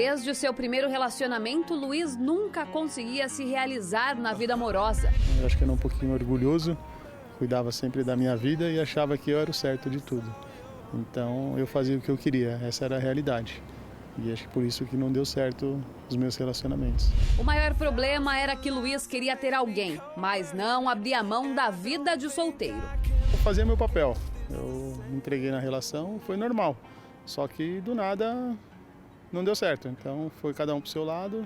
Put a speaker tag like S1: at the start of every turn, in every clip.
S1: Desde seu primeiro relacionamento, Luiz nunca conseguia se realizar na vida amorosa.
S2: Eu acho que era um pouquinho orgulhoso, cuidava sempre da minha vida e achava que eu era o certo de tudo. Então eu fazia o que eu queria, essa era a realidade. E acho que por isso que não deu certo os meus relacionamentos.
S1: O maior problema era que Luiz queria ter alguém, mas não abria mão da vida de solteiro.
S2: Eu fazia meu papel, eu me entreguei na relação, foi normal. Só que do nada não deu certo, então foi cada um pro seu lado.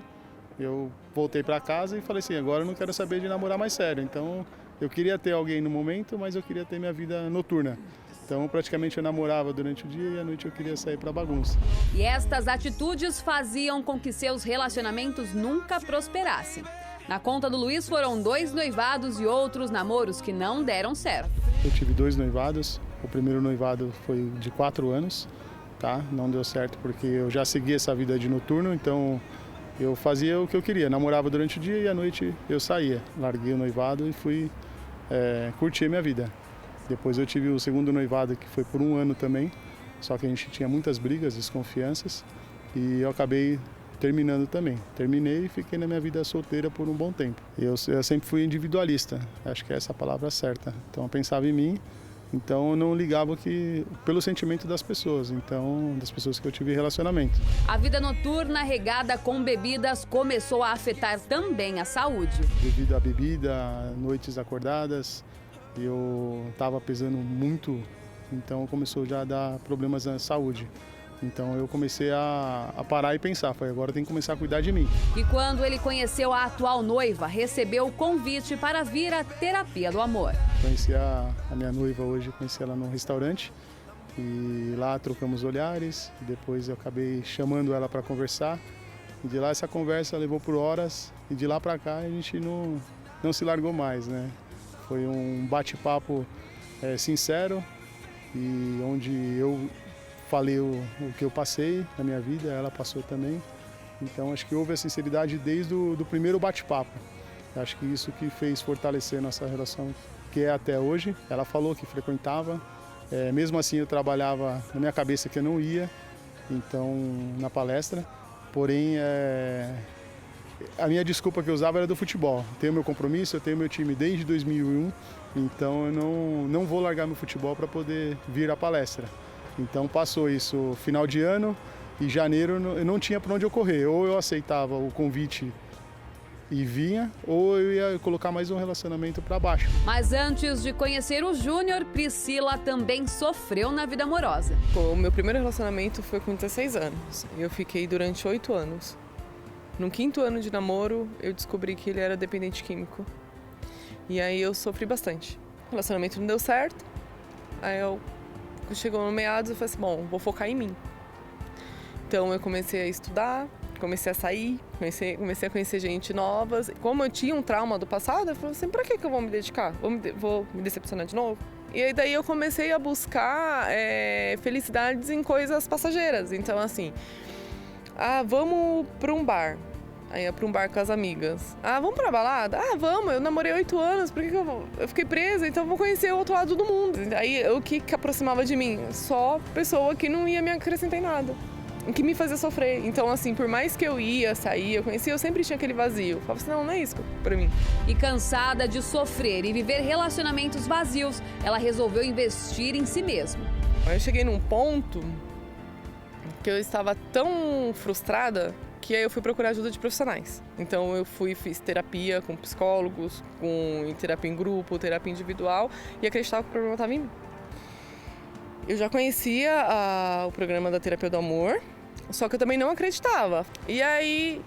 S2: Eu voltei para casa e falei assim, agora eu não quero saber de namorar mais sério. Então eu queria ter alguém no momento, mas eu queria ter minha vida noturna. Então, praticamente eu namorava durante o dia e à noite eu queria sair para bagunça.
S1: E estas atitudes faziam com que seus relacionamentos nunca prosperassem. Na conta do Luiz foram 2 noivados e outros namoros que não deram certo.
S2: Eu tive 2 noivados. O primeiro noivado foi de 4 anos, tá? Não deu certo porque eu já seguia essa vida de noturno, então eu fazia o que eu queria. Namorava durante o dia e à noite eu saía. Larguei o noivado e fui curtir a minha vida. Depois eu tive o segundo noivado, que foi por 1 ano também, só que a gente tinha muitas brigas, desconfianças, e eu acabei terminando também. Terminei e fiquei na minha vida solteira por um bom tempo. Eu sempre fui individualista, acho que é essa a palavra certa. Então eu pensava em mim, então eu não ligava pelo sentimento das pessoas, então das pessoas que eu tive relacionamento.
S1: A vida noturna regada com bebidas começou a afetar também a saúde.
S2: Devido à bebida, noites acordadas, eu estava pesando muito, então começou já a dar problemas na saúde. Então eu comecei a parar e pensar, agora tem que começar a cuidar de mim.
S1: E quando ele conheceu a atual noiva, recebeu o convite para vir à terapia do amor.
S2: Conheci a minha noiva hoje, conheci ela num restaurante e lá trocamos olhares, depois eu acabei chamando ela para conversar. E de lá essa conversa levou por horas e de lá para cá a gente não se largou mais, né? Foi um bate-papo sincero e onde eu falei o que eu passei na minha vida, ela passou também. Então acho que houve a sinceridade desde o primeiro bate-papo. Acho que isso que fez fortalecer nossa relação, que é até hoje. Ela falou que frequentava, mesmo assim eu trabalhava na minha cabeça que eu não ia, então na palestra. Porém, a minha desculpa que eu usava era do futebol. Tenho meu compromisso, eu tenho meu time desde 2001, então eu não vou largar meu futebol para poder vir à palestra. Então passou isso final de ano e janeiro eu não tinha para onde eu correr. Ou eu aceitava o convite e vinha, ou eu ia colocar mais um relacionamento para baixo.
S1: Mas antes de conhecer o Júnior, Priscila também sofreu na vida amorosa.
S3: O meu primeiro relacionamento foi com 16 anos. Eu fiquei durante 8 anos. No 5º ano de namoro, eu descobri que ele era dependente químico. E aí eu sofri bastante. O relacionamento não deu certo. Aí chegou no meados, eu falei assim, bom, vou focar em mim. Então eu comecei a estudar, comecei a sair, comecei a conhecer gente nova. Como eu tinha um trauma do passado, eu falei assim, pra que eu vou me dedicar? Vou me decepcionar de novo? E aí daí eu comecei a buscar felicidades em coisas passageiras. Então assim, vamos para um bar. Aí ia pra um bar com as amigas. Vamos pra balada? Vamos, eu namorei 8 anos, por que eu fiquei presa? Então eu vou conhecer o outro lado do mundo. Aí o que aproximava de mim? Só pessoa que não ia me acrescentar em nada, que me fazia sofrer. Então assim, por mais que eu saía, eu conhecia, eu sempre tinha aquele vazio. Eu falava assim, não é isso pra mim.
S1: E cansada de sofrer e viver relacionamentos vazios, ela resolveu investir em si mesma.
S3: Eu cheguei num ponto que eu estava tão frustrada que aí eu fui procurar ajuda de profissionais. Então eu fiz terapia com psicólogos, com terapia em grupo, terapia individual e acreditava que o problema estava em mim. Eu já conhecia o programa da terapia do amor, só que eu também não acreditava. E aí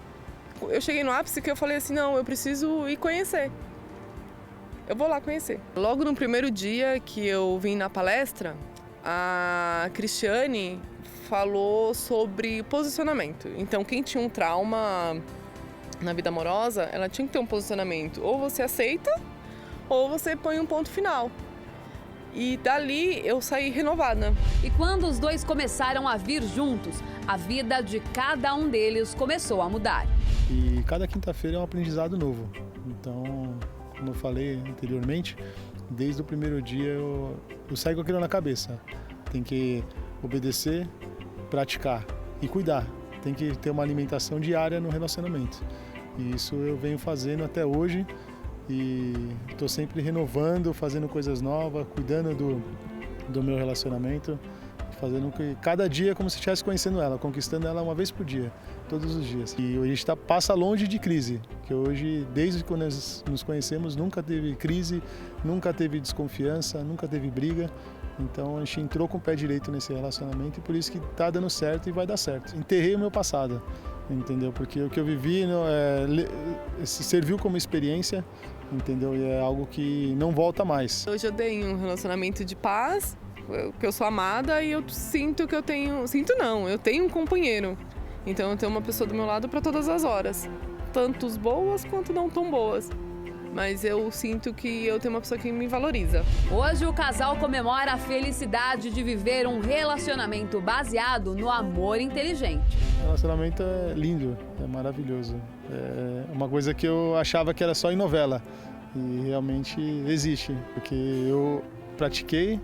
S3: eu cheguei no ápice que eu falei assim, não, eu preciso ir conhecer. Eu vou lá conhecer. Logo no primeiro dia que eu vim na palestra, a Cristiane falou sobre posicionamento. Então, quem tinha um trauma na vida amorosa, ela tinha que ter um posicionamento. Ou você aceita, ou você põe um ponto final. E dali eu saí renovada.
S1: E quando os dois começaram a vir juntos, a vida de cada um deles começou a mudar.
S2: E cada quinta-feira é um aprendizado novo. Então, como eu falei anteriormente, desde o primeiro dia eu saio com aquilo na cabeça. Tem que obedecer, praticar e cuidar. tem que ter uma alimentação diária no relacionamento. E isso eu venho fazendo até hoje e estou sempre renovando, fazendo coisas novas, cuidando do meu relacionamento, fazendo que cada dia é como se estivesse conhecendo ela, conquistando ela uma vez por dia, todos os dias. E hoje a gente passa longe de crise, que hoje, desde que nós nos conhecemos, nunca teve crise, nunca teve desconfiança, nunca teve briga. Então a gente entrou com o pé direito nesse relacionamento e por isso que está dando certo e vai dar certo. Enterrei o meu passado, entendeu? Porque o que eu vivi serviu como experiência, entendeu? E é algo que não volta mais.
S3: Hoje eu tenho um relacionamento de paz, que eu sou amada e eu sinto que eu tenho... Sinto não, eu tenho um companheiro. Então eu tenho uma pessoa do meu lado para todas as horas. Tanto boas quanto não tão boas. Mas eu sinto que eu tenho uma pessoa que me valoriza.
S1: Hoje o casal comemora a felicidade de viver um relacionamento baseado no amor inteligente.
S2: O relacionamento é lindo, é maravilhoso. É uma coisa que eu achava que era só em novela. E realmente existe, porque eu pratiquei,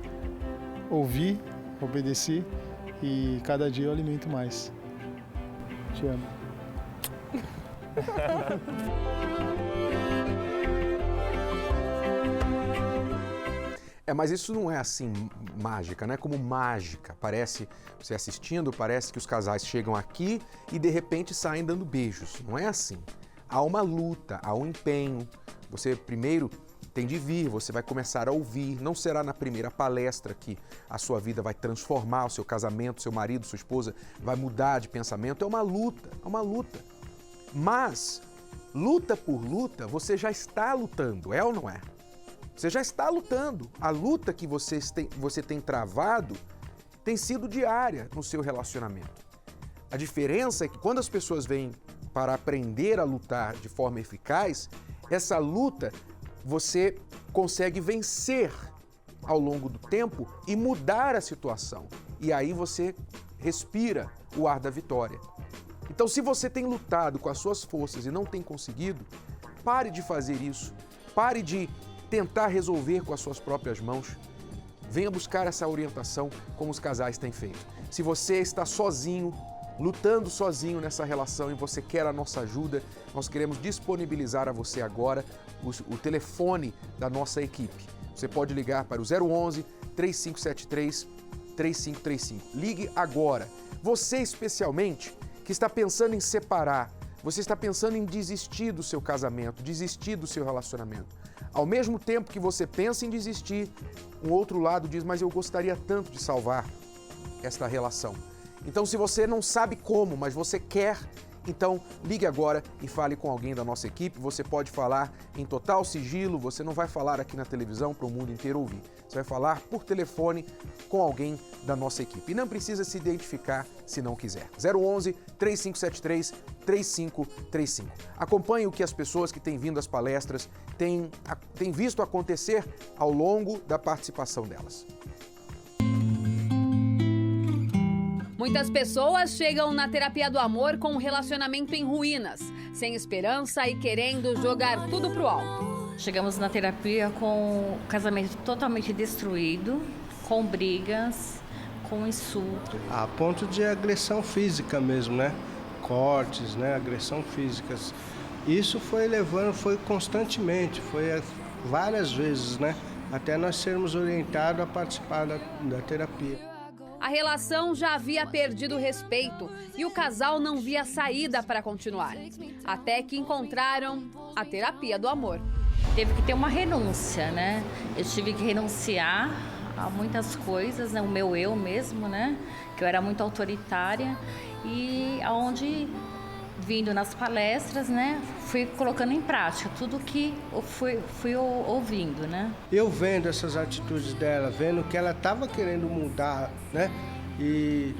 S2: ouvi, obedeci e cada dia eu alimento mais. Te amo.
S4: Mas isso não é assim mágica, não é como mágica. Parece, você assistindo, parece que os casais chegam aqui e de repente saem dando beijos. Não é assim. Há uma luta, há um empenho. Você primeiro tem de vir, você vai começar a ouvir. Não será na primeira palestra que a sua vida vai transformar o seu casamento, seu marido, sua esposa vai mudar de pensamento. É uma luta, é uma luta. Mas, luta por luta, você já está lutando, é ou não é? Você já está lutando. A luta que você tem travado tem sido diária no seu relacionamento. A diferença é que quando as pessoas vêm para aprender a lutar de forma eficaz, essa luta você consegue vencer ao longo do tempo e mudar a situação. E aí você respira o ar da vitória. Então, se você tem lutado com as suas forças e não tem conseguido, pare de fazer isso. Pare de tentar resolver com as suas próprias mãos. Venha buscar essa orientação como os casais têm feito. Se você está sozinho, lutando sozinho nessa relação e você quer a nossa ajuda, nós queremos disponibilizar a você agora o telefone da nossa equipe. Você pode ligar para o 011 3573 3535. Ligue agora. Você especialmente que está pensando em separar, você está pensando em desistir do seu casamento, desistir do seu relacionamento. Ao mesmo tempo que você pensa em desistir, um outro lado diz, mas eu gostaria tanto de salvar esta relação. Então, se você não sabe como, mas você quer, então ligue agora e fale com alguém da nossa equipe. Você pode falar em total sigilo, você não vai falar aqui na televisão para o mundo inteiro ouvir. Você vai falar por telefone com alguém da nossa equipe. E não precisa se identificar se não quiser. 011 3573 3535. Acompanhe o que as pessoas que têm vindo às palestras têm visto acontecer ao longo da participação delas.
S1: Muitas pessoas chegam na terapia do amor com um relacionamento em ruínas, sem esperança e querendo jogar tudo pro alto.
S5: Chegamos na terapia com o casamento totalmente destruído, com brigas, com insulto.
S6: A ponto de agressão física mesmo, né? Cortes, né? Agressão físicas. Isso foi constantemente, foi várias vezes, né? Até nós sermos orientados a participar da terapia.
S1: A relação já havia perdido o respeito e o casal não via saída para continuar. Até que encontraram a terapia do amor.
S5: Teve que ter uma renúncia, né? Eu tive que renunciar a muitas coisas, né? O meu eu mesmo, né? Que eu era muito autoritária e aonde, vindo nas palestras, né? Fui colocando em prática tudo que eu fui ouvindo, né?
S6: Eu vendo essas atitudes dela, vendo que ela estava querendo mudar, né? E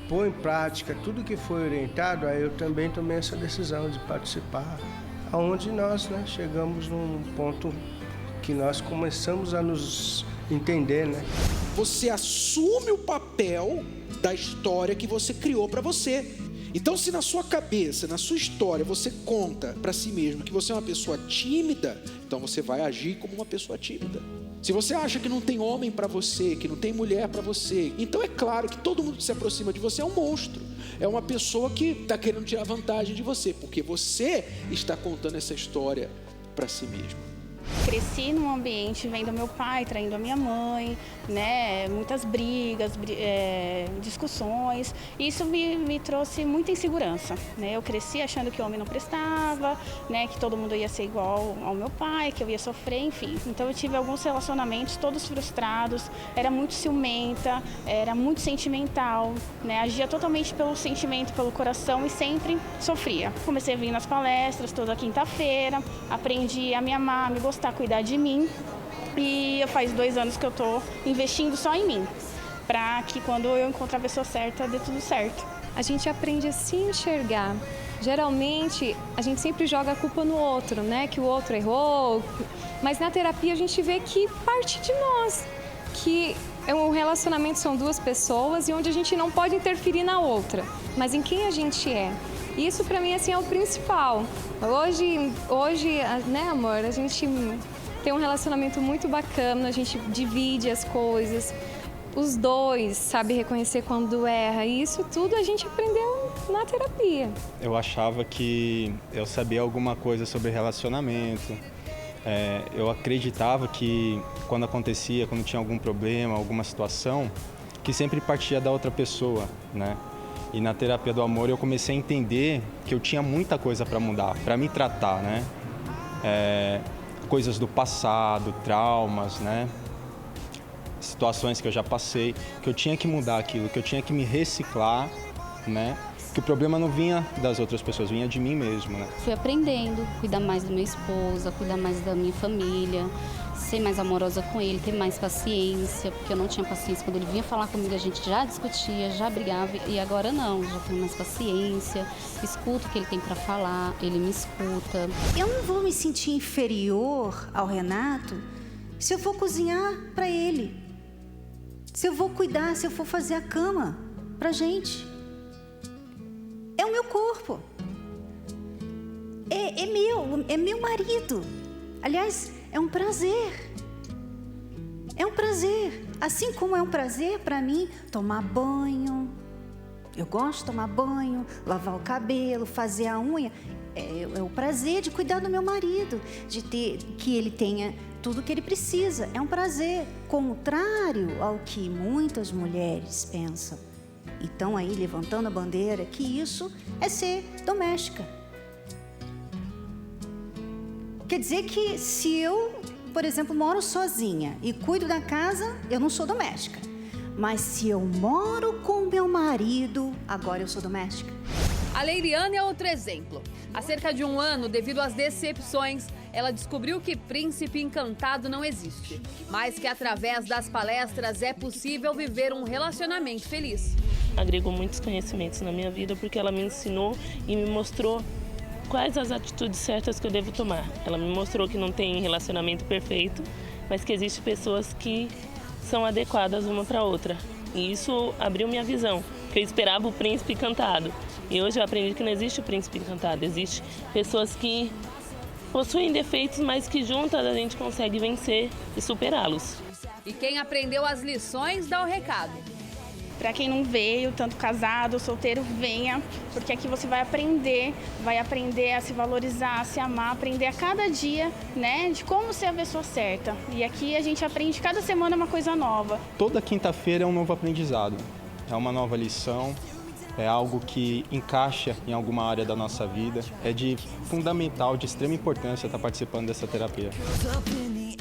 S6: pôr em prática tudo que foi orientado, aí eu também tomei essa decisão de participar, aonde nós, né, chegamos num ponto que nós começamos a nos entender, né?
S7: Você assume o papel da história que você criou para você. Então, se na sua cabeça, na sua história, você conta para si mesmo que você é uma pessoa tímida, então você vai agir como uma pessoa tímida. Se você acha que não tem homem para você, que não tem mulher para você, então é claro que todo mundo que se aproxima de você é um monstro. é uma pessoa que está querendo tirar vantagem de você, porque você está contando essa história para si mesmo.
S8: Cresci num ambiente vendo meu pai traindo a minha mãe, né? Muitas brigas, discussões. Isso me trouxe muita insegurança, né? Eu cresci achando que o homem não prestava, né? Que todo mundo ia ser igual ao meu pai, que eu ia sofrer, enfim. Então eu tive alguns relacionamentos todos frustrados, era muito ciumenta, era muito sentimental, né? Agia totalmente pelo sentimento, pelo coração e sempre sofria. Comecei a vir nas palestras toda quinta-feira, aprendi a me amar, a me gostar, cuidar de mim, e faz 2 anos que eu estou investindo só em mim, para que quando eu encontrar a pessoa certa, dê tudo certo.
S9: A gente aprende a se enxergar. Geralmente, a gente sempre joga a culpa no outro, né? Que o outro errou, mas na terapia a gente vê que parte de nós, que um relacionamento são 2 pessoas e onde a gente não pode interferir na outra, mas em quem a gente é. Isso para mim assim é o principal. Hoje, né, amor, a gente tem um relacionamento muito bacana, a gente divide as coisas, os 2 sabem reconhecer quando erra, e isso tudo a gente aprendeu na terapia.
S10: Eu achava que eu sabia alguma coisa sobre relacionamento. Eu acreditava que quando acontecia, quando tinha algum problema, alguma situação, que sempre partia da outra pessoa, né? E na terapia do amor eu comecei a entender que eu tinha muita coisa para mudar, para me tratar, né? Coisas do passado, traumas, né? Situações que eu já passei, que eu tinha que mudar aquilo, que eu tinha que me reciclar, né? Que o problema não vinha das outras pessoas, vinha de mim mesmo, né?
S11: Fui aprendendo, cuidar mais da minha esposa, cuidar mais da minha família, ser mais amorosa com ele, ter mais paciência, porque eu não tinha paciência. Quando ele vinha falar comigo, a gente já discutia, já brigava, e agora não, já tenho mais paciência, escuto o que ele tem para falar, ele me escuta.
S12: Eu não vou me sentir inferior ao Renato se eu for cozinhar para ele, se eu vou cuidar, se eu for fazer a cama pra gente. É o meu corpo, é meu marido. Aliás, é um prazer. É um prazer. Assim como é um prazer para mim tomar banho. Eu gosto de tomar banho, lavar o cabelo, fazer a unha. É o prazer de cuidar do meu marido, de ter que ele tenha tudo que ele precisa. É um prazer, contrário ao que muitas mulheres pensam. Então aí levantando a bandeira que isso é ser doméstica. Quer dizer que se eu, por exemplo, moro sozinha e cuido da casa, eu não sou doméstica. Mas se eu moro com meu marido, agora eu sou doméstica.
S1: A Leiriane é outro exemplo. Há cerca de 1 ano, devido às decepções, ela descobriu que príncipe encantado não existe, mas que através das palestras é possível viver um relacionamento feliz.
S13: Agregou muitos conhecimentos na minha vida porque ela me ensinou e me mostrou quais as atitudes certas que eu devo tomar. Ela me mostrou que não tem relacionamento perfeito, mas que existem pessoas que são adequadas uma para outra. E isso abriu minha visão, porque eu esperava o príncipe encantado. E hoje eu aprendi que não existe o príncipe encantado, existe pessoas que possuem defeitos, mas que juntas a gente consegue vencer e superá-los.
S1: E quem aprendeu as lições dá o recado.
S8: Para quem não veio, tanto casado ou solteiro, venha, porque aqui você vai aprender a se valorizar, a se amar, aprender a cada dia, né, de como ser a pessoa certa. E aqui a gente aprende cada semana uma coisa nova.
S10: Toda quinta-feira é um novo aprendizado, é uma nova lição, é algo que encaixa em alguma área da nossa vida, é de fundamental, de extrema importância estar participando dessa terapia.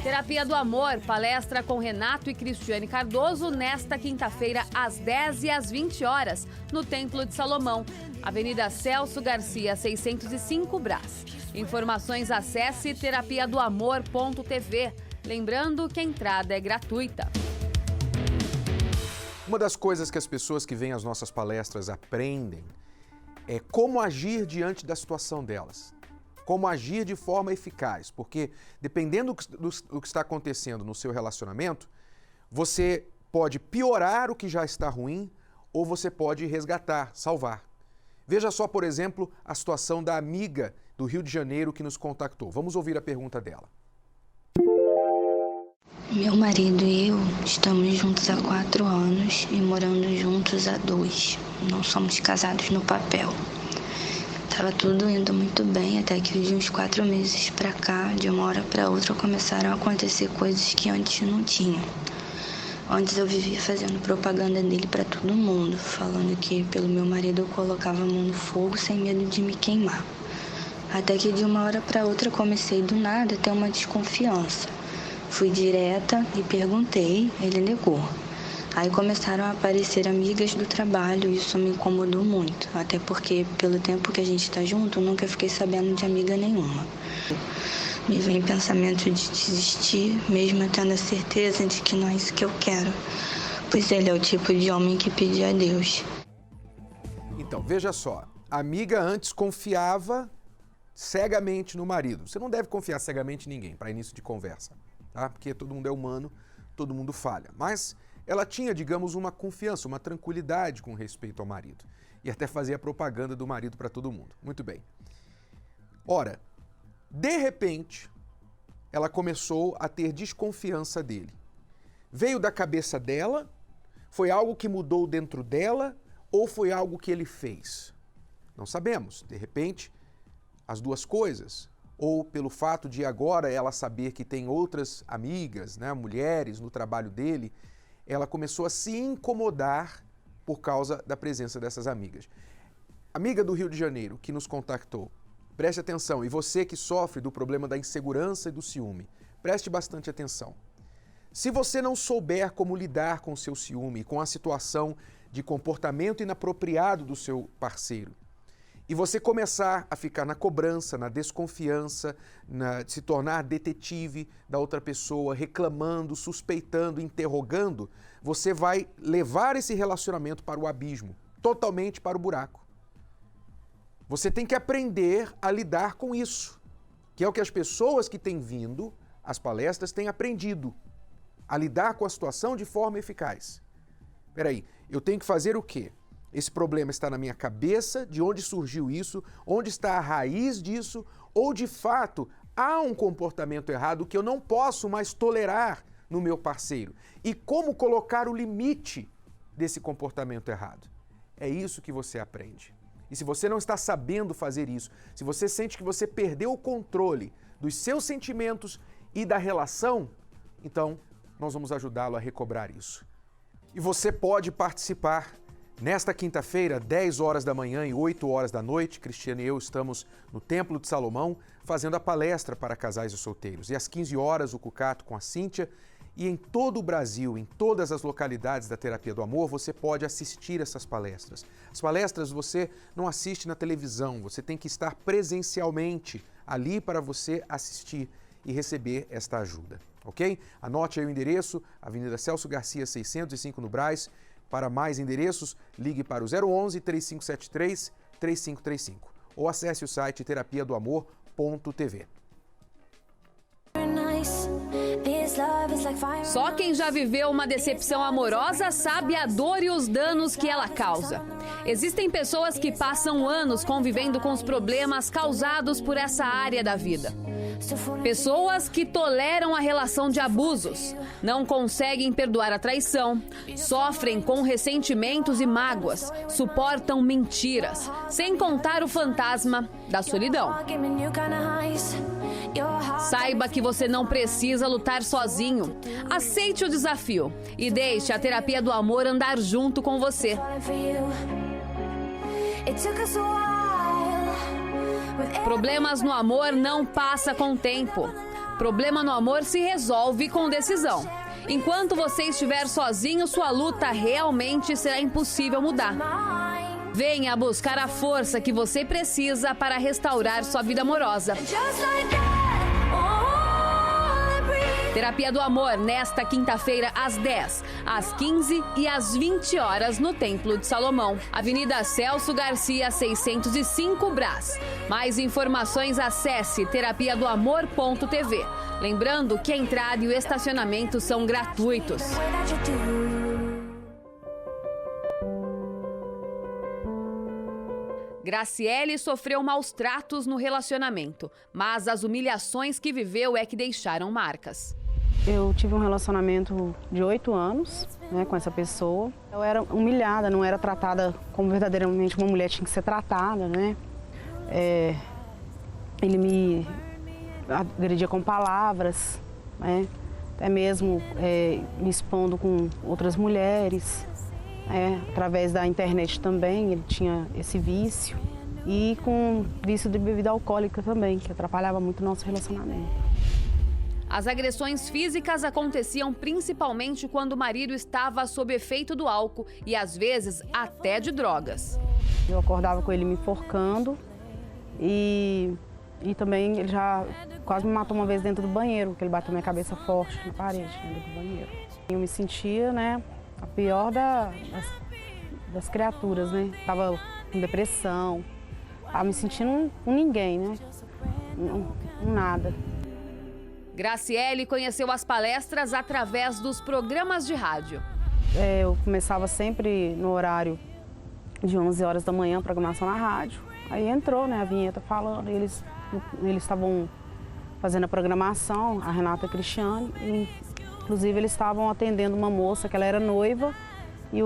S1: Terapia do Amor, palestra com Renato e Cristiane Cardoso nesta quinta-feira, às 10 e às 20 horas, no Templo de Salomão, Avenida Celso Garcia, 605 Brás. Informações, acesse terapiadoamor.tv. Lembrando que a entrada é gratuita.
S4: Uma das coisas que as pessoas que vêm às nossas palestras aprendem é como agir diante da situação delas. Como agir de forma eficaz, porque dependendo do que está acontecendo no seu relacionamento, você pode piorar o que já está ruim ou você pode resgatar, salvar. Veja só, por exemplo, a situação da amiga do Rio de Janeiro que nos contactou. Vamos ouvir a pergunta dela.
S14: Meu marido e eu estamos juntos há 4 anos e morando juntos há 2. Não somos casados no papel. Tava tudo indo muito bem até que de uns 4 meses pra cá, de uma hora pra outra, começaram a acontecer coisas que antes não tinham. Antes eu vivia fazendo propaganda dele pra todo mundo, falando que pelo meu marido eu colocava a mão no fogo sem medo de me queimar. Até que de uma hora pra outra comecei do nada a ter uma desconfiança. Fui direta e perguntei, ele negou. Aí começaram a aparecer amigas do trabalho e isso me incomodou muito. Até porque pelo tempo que a gente tá junto, eu nunca fiquei sabendo de amiga nenhuma. Me vem pensamento de desistir, mesmo tendo a certeza de que não é isso que eu quero. Pois ele é o tipo de homem que pede a Deus.
S4: Então, veja só. A amiga antes confiava cegamente no marido. Você não deve confiar cegamente em ninguém para início de conversa, tá? Porque todo mundo é humano, todo mundo falha. Mas ela tinha, digamos, uma confiança, uma tranquilidade com respeito ao marido. E até fazia propaganda do marido para todo mundo. Muito bem. Ora, de repente, ela começou a ter desconfiança dele. Veio da cabeça dela? Foi algo que mudou dentro dela? Ou foi algo que ele fez? Não sabemos. De repente, as duas coisas. Ou pelo fato de agora ela saber que tem outras amigas, né, mulheres no trabalho dele, ela começou a se incomodar por causa da presença dessas amigas. Amiga do Rio de Janeiro que nos contactou, preste atenção. E você que sofre do problema da insegurança e do ciúme, preste bastante atenção. Se você não souber como lidar com o seu ciúme, com a situação de comportamento inapropriado do seu parceiro, e você começar a ficar na cobrança, na desconfiança, se tornar detetive da outra pessoa, reclamando, suspeitando, interrogando, você vai levar esse relacionamento para o abismo, totalmente para o buraco. Você tem que aprender a lidar com isso, que é o que as pessoas que têm vindo às palestras têm aprendido, a lidar com a situação de forma eficaz. Peraí, eu tenho que fazer o quê? Esse problema está na minha cabeça, de onde surgiu isso, onde está a raiz disso, ou de fato há um comportamento errado que eu não posso mais tolerar no meu parceiro. E como colocar o limite desse comportamento errado? É isso que você aprende. E se você não está sabendo fazer isso, se você sente que você perdeu o controle dos seus sentimentos e da relação, então nós vamos ajudá-lo a recobrar isso. E você pode participar. Nesta quinta-feira, 10 horas da manhã e 8 horas da noite, Cristiane e eu estamos no Templo de Salomão fazendo a palestra para casais e solteiros. E às 15 horas, o Cucato com a Cíntia. E em todo o Brasil, em todas as localidades da Terapia do Amor, você pode assistir essas palestras. As palestras você não assiste na televisão, você tem que estar presencialmente ali para você assistir e receber esta ajuda, ok? Anote aí o endereço, Avenida Celso Garcia, 605 no Brás. Para mais endereços, ligue para o 011 3573 3535 ou acesse o site terapiadoamor.tv.
S1: Só quem já viveu uma decepção amorosa sabe a dor e os danos que ela causa. Existem pessoas que passam anos convivendo com os problemas causados por essa área da vida. Pessoas que toleram a relação de abusos, não conseguem perdoar a traição, sofrem com ressentimentos e mágoas, suportam mentiras, sem contar o fantasma da solidão. Saiba que você não precisa lutar sozinho. Aceite o desafio e deixe a Terapia do Amor andar junto com você. Problemas no amor não passa com o tempo. Problema no amor se resolve com decisão. Enquanto você estiver sozinho, sua luta realmente será impossível mudar. Venha buscar a força que você precisa para restaurar sua vida amorosa. Terapia do Amor, nesta quinta-feira, às 10, às 15 e às 20 horas, no Templo de Salomão. Avenida Celso Garcia, 605, Brás. Mais informações, acesse terapiadoamor.tv. Lembrando que a entrada e o estacionamento são gratuitos. Graciele sofreu maus tratos no relacionamento, mas as humilhações que viveu é que deixaram marcas.
S15: Eu tive um relacionamento de 8 anos, né, com essa pessoa. Eu era humilhada, não era tratada como verdadeiramente uma mulher tinha que ser tratada, né? Ele me agredia com palavras, né? Até mesmo me expondo com outras mulheres. Através da internet também, ele tinha esse vício. E com vício de bebida alcoólica também, que atrapalhava muito o nosso relacionamento.
S1: As agressões físicas aconteciam principalmente quando o marido estava sob efeito do álcool e, às vezes, até de drogas.
S15: Eu acordava com ele me enforcando e também ele já quase me matou uma vez dentro do banheiro, porque ele bateu minha cabeça forte na parede, dentro do banheiro. Eu me sentia, né, a pior das criaturas, né? Tava com depressão, tava me sentindo um ninguém, né? Um nada.
S1: Graciele conheceu as palestras através dos programas de rádio.
S15: Eu começava sempre no horário de 11 horas da manhã, programação na rádio. Aí entrou, né, a vinheta falando, eles estavam fazendo a programação, a Renata e a Cristiane, e, inclusive eles estavam atendendo uma moça que ela era noiva e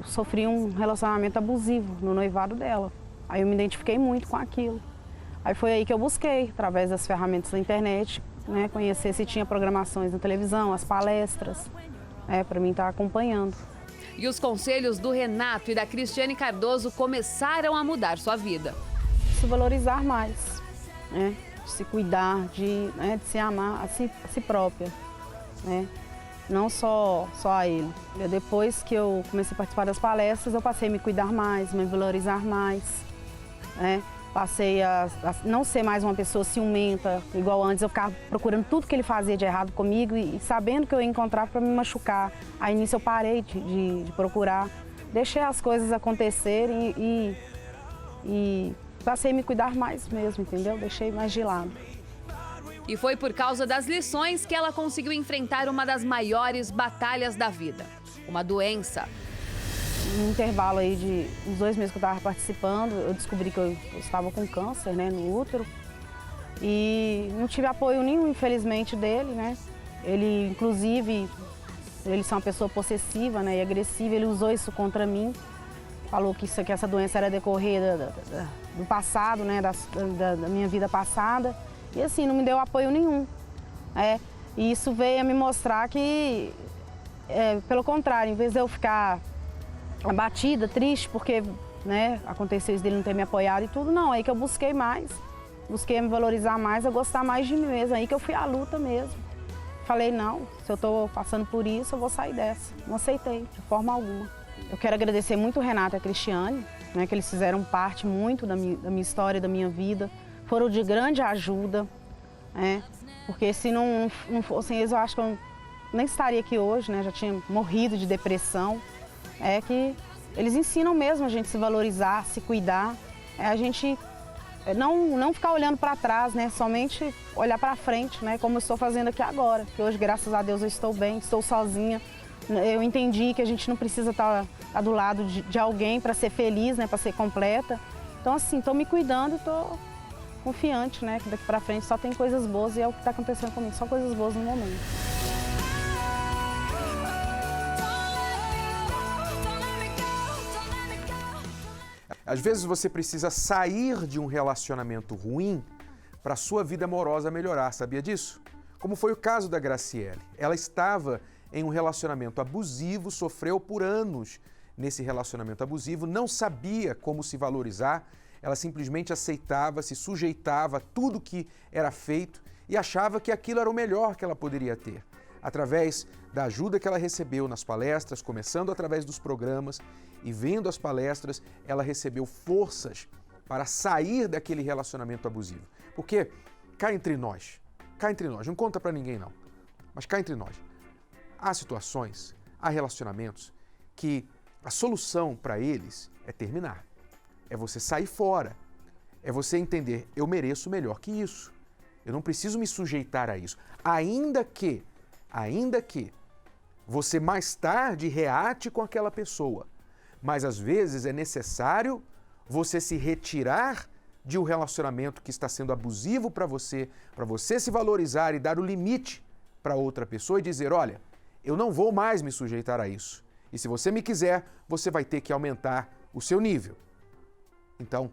S15: sofria um relacionamento abusivo no noivado dela. Aí eu me identifiquei muito com aquilo. Aí foi aí que eu busquei, através das ferramentas da internet, né, conhecer se tinha programações na televisão, as palestras, para mim estar acompanhando.
S1: E os conselhos do Renato e da Cristiane Cardoso começaram a mudar sua vida.
S15: Se valorizar mais, né, de se cuidar, de se amar a si própria, né, não só a ele. Depois que eu comecei a participar das palestras, eu passei a me cuidar mais, me valorizar mais, né. Passei a não ser mais uma pessoa ciumenta, igual antes. Eu ficava procurando tudo que ele fazia de errado comigo e sabendo que eu ia encontrar para me machucar. Aí nisso eu parei de procurar, deixei as coisas acontecerem e passei a me cuidar mais mesmo, entendeu? Deixei mais de lado.
S1: E foi por causa das lições que ela conseguiu enfrentar uma das maiores batalhas da vida, uma doença.
S15: No intervalo aí de uns 2 meses que eu estava participando, eu descobri que eu estava com câncer, né, no útero. E não tive apoio nenhum, infelizmente, dele, né. Ele, inclusive, ele é uma pessoa possessiva, né, e agressiva, ele usou isso contra mim. Falou que essa doença era decorrer do passado, né, da minha vida passada. E assim, não me deu apoio nenhum. E isso veio a me mostrar que, pelo contrário, em vez de eu ficar abatida, triste, porque, né, aconteceu isso dele não ter me apoiado e tudo, não, aí que eu busquei mais, busquei me valorizar mais, eu gostar mais de mim mesma, aí que eu fui à luta mesmo. Falei, não, se eu tô passando por isso, eu vou sair dessa. Não aceitei, de forma alguma. Eu quero agradecer muito o Renato e a Cristiane, né, que eles fizeram parte muito da minha história, da minha vida, foram de grande ajuda, né, porque se não fossem eles, eu acho que eu nem estaria aqui hoje, né, já tinha morrido de depressão. É que eles ensinam mesmo a gente se valorizar, se cuidar, a gente não ficar olhando para trás, né? Somente olhar para frente, né? Como eu estou fazendo aqui agora, que hoje, graças a Deus, eu estou bem, estou sozinha. Eu entendi que a gente não precisa estar do lado de alguém para ser feliz, né? Para ser completa. Então, assim, estou me cuidando e estou confiante, né? Que daqui para frente só tem coisas boas e é o que está acontecendo comigo, só coisas boas no momento.
S4: Às vezes você precisa sair de um relacionamento ruim para a sua vida amorosa melhorar, sabia disso? Como foi o caso da Graciele. Ela estava em um relacionamento abusivo, sofreu por anos nesse relacionamento abusivo, não sabia como se valorizar, ela simplesmente aceitava, se sujeitava a tudo que era feito e achava que aquilo era o melhor que ela poderia ter. Através da ajuda que ela recebeu nas palestras, começando através dos programas e vendo as palestras, ela recebeu forças para sair daquele relacionamento abusivo. Porque cá entre nós, não conta para ninguém não, mas cá entre nós, há situações, há relacionamentos que a solução para eles é terminar. É você sair fora, é você entender, eu mereço melhor que isso, eu não preciso me sujeitar a isso, ainda que você mais tarde reate com aquela pessoa, mas às vezes é necessário você se retirar de um relacionamento que está sendo abusivo para você se valorizar e dar o limite para outra pessoa e dizer, olha, eu não vou mais me sujeitar a isso. E se você me quiser, você vai ter que aumentar o seu nível. Então,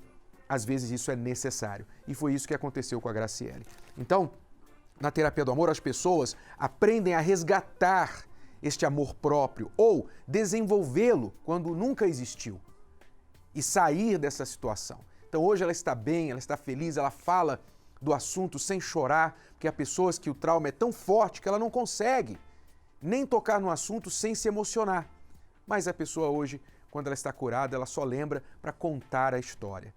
S4: às vezes isso é necessário. E foi isso que aconteceu com a Graciele. Então, na terapia do amor, as pessoas aprendem a resgatar este amor próprio ou desenvolvê-lo quando nunca existiu e sair dessa situação. Então, hoje ela está bem, ela está feliz, ela fala do assunto sem chorar, porque há pessoas que o trauma é tão forte que ela não consegue nem tocar no assunto sem se emocionar. Mas a pessoa hoje, quando ela está curada, ela só lembra para contar a história.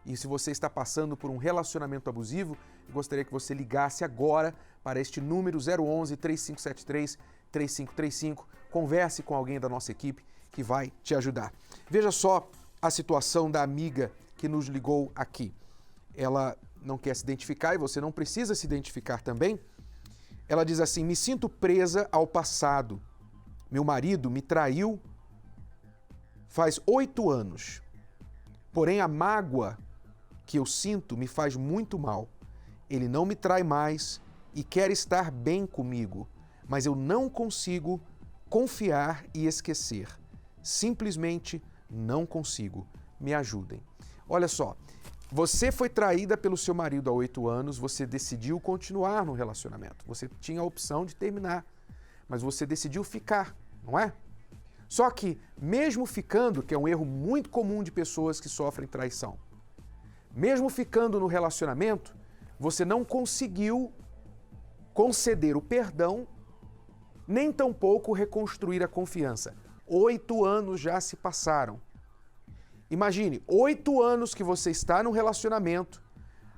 S4: E se você está passando por um relacionamento abusivo, eu gostaria que você ligasse agora para este número 011 3573 3535. Converse com alguém da nossa equipe que vai te ajudar. Veja só a situação da amiga que nos ligou aqui. Ela não quer se identificar e você não precisa se identificar também. Ela diz assim, me sinto presa ao passado. Meu marido me traiu faz 8 anos. Porém, a mágoa que eu sinto me faz muito mal. Ele não me trai mais e quer estar bem comigo, mas eu não consigo confiar e esquecer. Simplesmente não consigo. Me ajudem. Olha só, você foi traída pelo seu marido há 8 anos, você decidiu continuar no relacionamento. Você tinha a opção de terminar, mas você decidiu ficar, não é? Só que, mesmo ficando, que é um erro muito comum de pessoas que sofrem traição, mesmo ficando no relacionamento, você não conseguiu conceder o perdão, nem tampouco reconstruir a confiança. 8 anos já se passaram. Imagine, 8 anos que você está num relacionamento,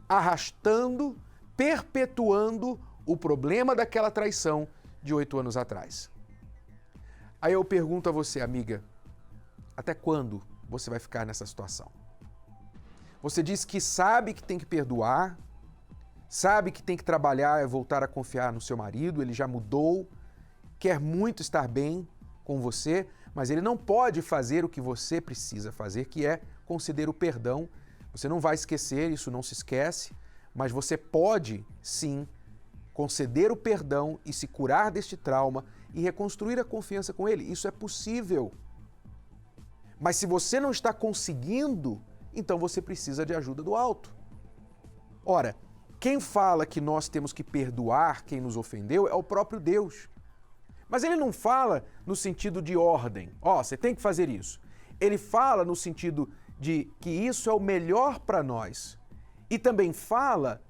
S4: arrastando, perpetuando o problema daquela traição de 8 anos atrás. Aí eu pergunto a você, amiga, até quando você vai ficar nessa situação? Você diz que sabe que tem que perdoar, sabe que tem que trabalhar e voltar a confiar no seu marido, ele já mudou, quer muito estar bem com você, mas ele não pode fazer o que você precisa fazer, que é conceder o perdão. Você não vai esquecer, isso não se esquece, mas você pode, sim, conceder o perdão e se curar deste trauma e reconstruir a confiança com ele. Isso é possível. Mas se você não está conseguindo, então você precisa de ajuda do alto. Ora, quem fala que nós temos que perdoar quem nos ofendeu é o próprio Deus. Mas ele não fala no sentido de ordem. Você tem que fazer isso. Ele fala no sentido de que isso é o melhor para nós. E também fala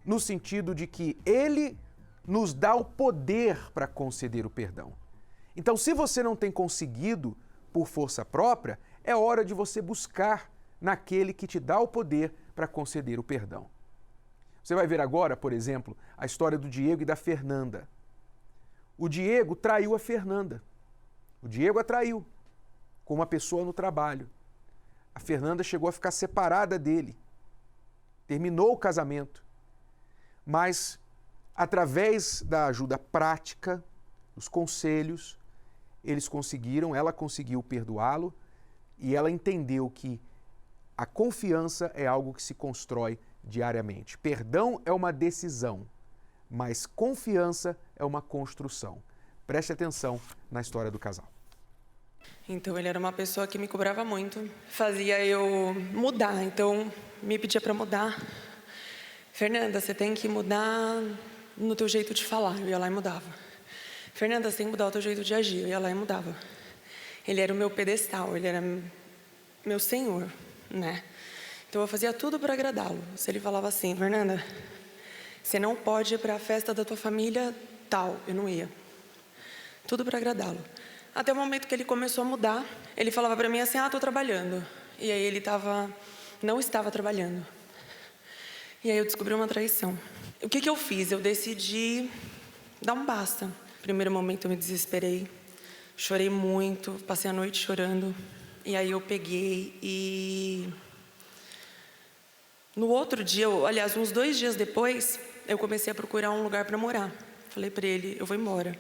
S4: no sentido de que ele nos dá o poder para conceder o perdão. Então, se você não tem conseguido por força própria, é hora de você buscar naquele que te dá o poder para conceder o perdão. Você vai ver agora, por exemplo, a história do Diego e da Fernanda. O Diego traiu a Fernanda. O Diego a traiu com uma pessoa no trabalho. A Fernanda chegou a ficar separada dele. Terminou o casamento. Mas, através da ajuda prática, os conselhos, ela conseguiu perdoá-lo e ela entendeu que a confiança é algo que se constrói diariamente. Perdão é uma decisão, mas confiança é uma construção. Preste atenção na história do casal.
S3: Então, ele era uma pessoa que me cobrava muito, fazia eu mudar, então me pedia para mudar. Fernanda, você tem que mudar no teu jeito de falar. Eu ia lá e mudava. Fernanda, você tem que mudar o teu jeito de agir. Eu ia lá e mudava. Ele era o meu pedestal, ele era meu senhor, né? Então eu fazia tudo para agradá-lo. Se ele falava assim, Fernanda, você não pode ir para a festa da tua família tal, eu não ia. Tudo para agradá-lo. Até o momento que ele começou a mudar, ele falava para mim assim, estou trabalhando. E aí ele não estava trabalhando. E aí eu descobri uma traição. O que eu fiz? Eu decidi dar um basta. No primeiro momento eu me desesperei, chorei muito, passei a noite chorando. E aí eu peguei e... No outro dia, aliás, uns 2 dias depois, eu comecei a procurar um lugar para morar. Falei para ele, eu vou embora.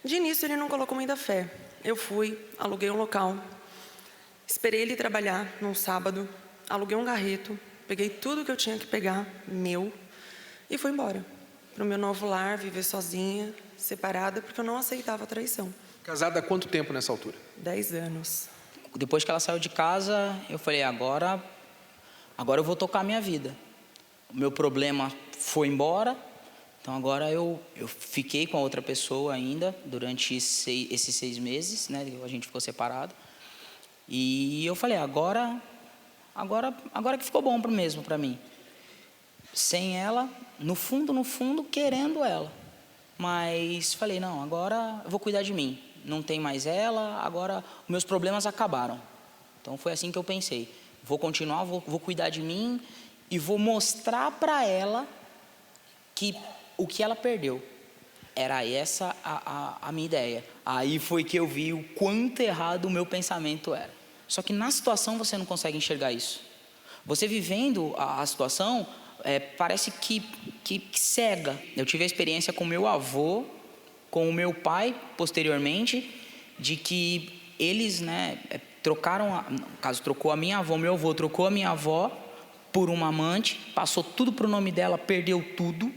S3: De início ele não colocou muita fé. Eu fui, aluguei um local, esperei ele trabalhar num sábado, aluguei um garreto, peguei tudo que eu tinha que pegar, meu, e fui embora.
S16: para o meu novo lar, viver sozinha, separada, porque eu não aceitava a traição.
S7: Casada há quanto tempo nessa altura?
S16: 10 anos.
S17: Depois que ela saiu de casa, eu falei, agora eu vou tocar a minha vida. O meu problema foi embora, então agora eu fiquei com a outra pessoa ainda durante esses 6 meses, né? A gente ficou separado. E eu falei, agora que ficou bom mesmo para mim. Sem ela, no fundo, querendo ela. Mas falei, não, agora eu vou cuidar de mim. Não tem mais ela, agora meus problemas acabaram. Então foi assim que eu pensei. Vou continuar, vou cuidar de mim e vou mostrar para ela que o que ela perdeu. Era essa a minha ideia. Aí foi que eu vi o quanto errado o meu pensamento era. Só que na situação você não consegue enxergar isso. Você vivendo a situação, parece que cega. Eu tive a experiência com meu avô, com o meu pai, posteriormente, de que eles, né, trocaram, no caso, trocou a minha avó, meu avô trocou a minha avó por uma amante, passou tudo para o nome dela, perdeu tudo.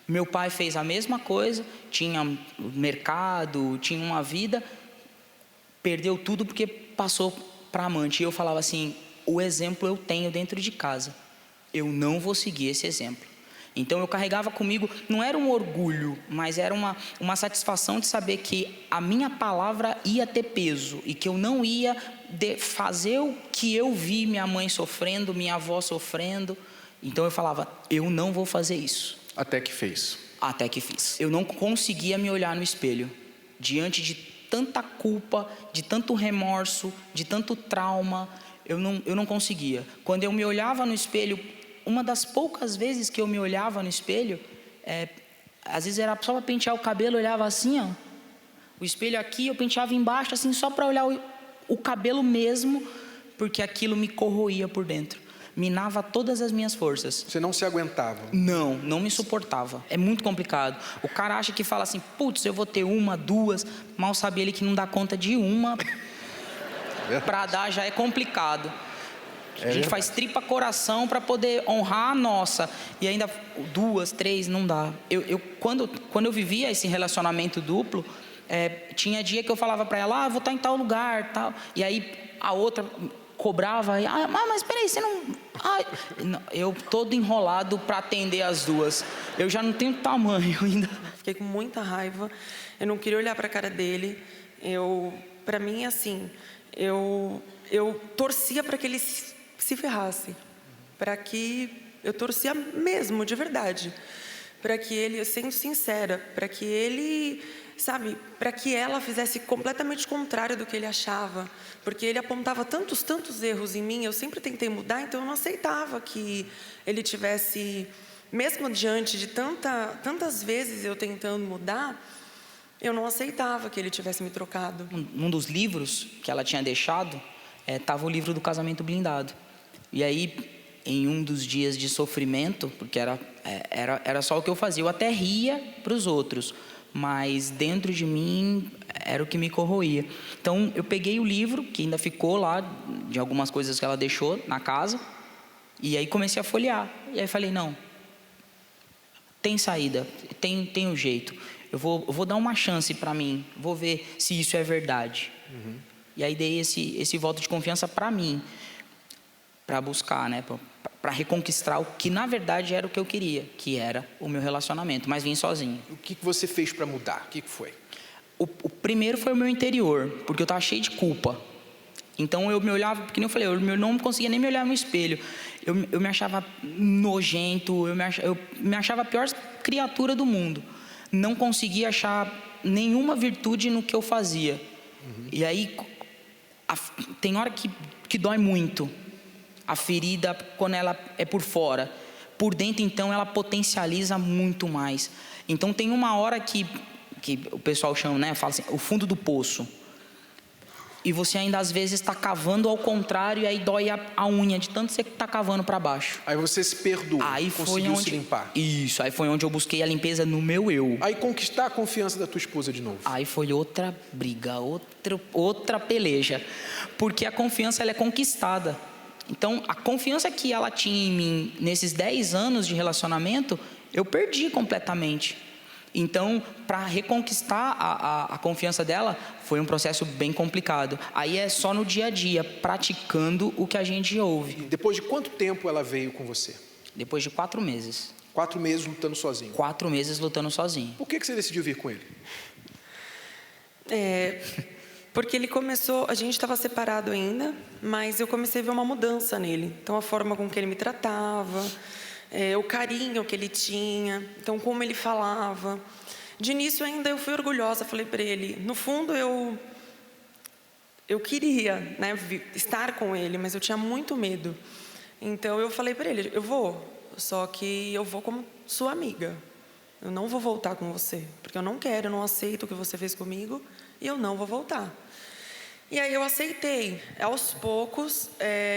S17: Meu pai fez a mesma coisa, tinha mercado, tinha uma vida, perdeu tudo porque passou para amante. E eu falava assim, o exemplo eu tenho dentro de casa, eu não vou seguir esse exemplo. Então eu carregava comigo, não era um orgulho, mas era uma satisfação de saber que a minha palavra ia ter peso e que eu não ia fazer o que eu vi minha mãe sofrendo, minha avó sofrendo. Então eu falava, eu não vou fazer isso.
S7: Até que fez.
S17: Até que fiz. Eu não conseguia me olhar no espelho, diante de tanta culpa, de tanto remorso, de tanto trauma, eu não conseguia. Quando eu me olhava no espelho, uma das poucas vezes que eu me olhava no espelho, às vezes era só para pentear o cabelo, eu olhava assim, ó, o espelho aqui, eu penteava embaixo, assim, só para olhar o cabelo mesmo, porque aquilo me corroía por dentro. Minava todas as minhas forças.
S7: Você não se aguentava?
S17: Não me suportava. É muito complicado. O cara acha que fala assim, putz, eu vou ter 1, 2, mal sabe ele que não dá conta de uma. Para dar já é complicado. A gente faz tripa coração para poder honrar a nossa. E ainda 2, 3, não dá. Quando eu vivia esse relacionamento duplo, tinha dia que eu falava para ela, vou estar em tal lugar, tal. E aí a outra cobrava, mas peraí, você não... eu todo enrolado para atender as duas. Eu já não tenho tamanho ainda.
S16: Fiquei com muita raiva, eu não queria olhar para a cara dele. Para mim, assim, eu torcia para que ele se ferrasse. Eu torcia mesmo, de verdade. Para que ele, sendo sincera, para que ele... para que ela fizesse completamente o contrário do que ele achava. Porque ele apontava tantos erros em mim, eu sempre tentei mudar, então eu não aceitava que ele tivesse, mesmo diante de tantas vezes eu tentando mudar, eu não aceitava que ele tivesse me trocado.
S17: Um dos livros que ela tinha deixado, estava o livro do casamento blindado. E aí, em um dos dias de sofrimento, porque era só o que eu fazia, eu até ria para os outros, mas dentro de mim era o que me corroía. Então eu peguei o livro, que ainda ficou lá, de algumas coisas que ela deixou na casa, e aí comecei a folhear. E aí falei, não, tem saída, tem um jeito. Eu vou dar uma chance para mim, vou ver se isso é verdade. E aí dei esse voto de confiança para mim, para buscar, né, para reconquistar o que na verdade era o que eu queria, que era o meu relacionamento, mas vim sozinho.
S7: O que você fez para mudar? O que foi?
S17: O primeiro foi o meu interior, porque eu estava cheio de culpa. Então eu me olhava, porque nem eu falei, eu não conseguia nem me olhar no espelho. Eu me achava nojento, eu me achava a pior criatura do mundo. Não conseguia achar nenhuma virtude no que eu fazia. E aí tem hora que dói muito. A ferida, quando ela é por fora. Por dentro, então, ela potencializa muito mais. Então, tem uma hora que o pessoal chama, né? Fala assim, o fundo do poço. E você ainda, às vezes, está cavando ao contrário, e aí dói a unha, de tanto você está cavando para baixo.
S7: Aí você se perdoou, conseguiu se limpar.
S17: Isso, aí foi onde eu busquei a limpeza no meu eu.
S7: Aí conquistar a confiança da tua esposa de novo.
S17: Aí foi outra briga, outra peleja. Porque a confiança, ela é conquistada. Então, a confiança que ela tinha em mim nesses 10 anos de relacionamento, eu perdi completamente. Então, para reconquistar a confiança dela, foi um processo bem complicado. Aí é só no dia a dia, praticando o que a gente ouve.
S7: E depois de quanto tempo ela veio com você?
S17: Depois de 4 meses.
S7: 4 meses lutando sozinho?
S17: 4 meses lutando sozinho.
S7: Por que você decidiu vir com ele?
S16: Porque ele começou, a gente estava separado ainda, mas eu comecei a ver uma mudança nele. Então, a forma com que ele me tratava, o carinho que ele tinha, então como ele falava. De início ainda eu fui orgulhosa, falei para ele, no fundo eu queria, né, estar com ele, mas eu tinha muito medo. Então eu falei para ele, eu vou, só que eu vou como sua amiga. Eu não vou voltar com você, porque eu não quero, eu não aceito o que você fez comigo e eu não vou voltar. E aí eu aceitei. Aos poucos,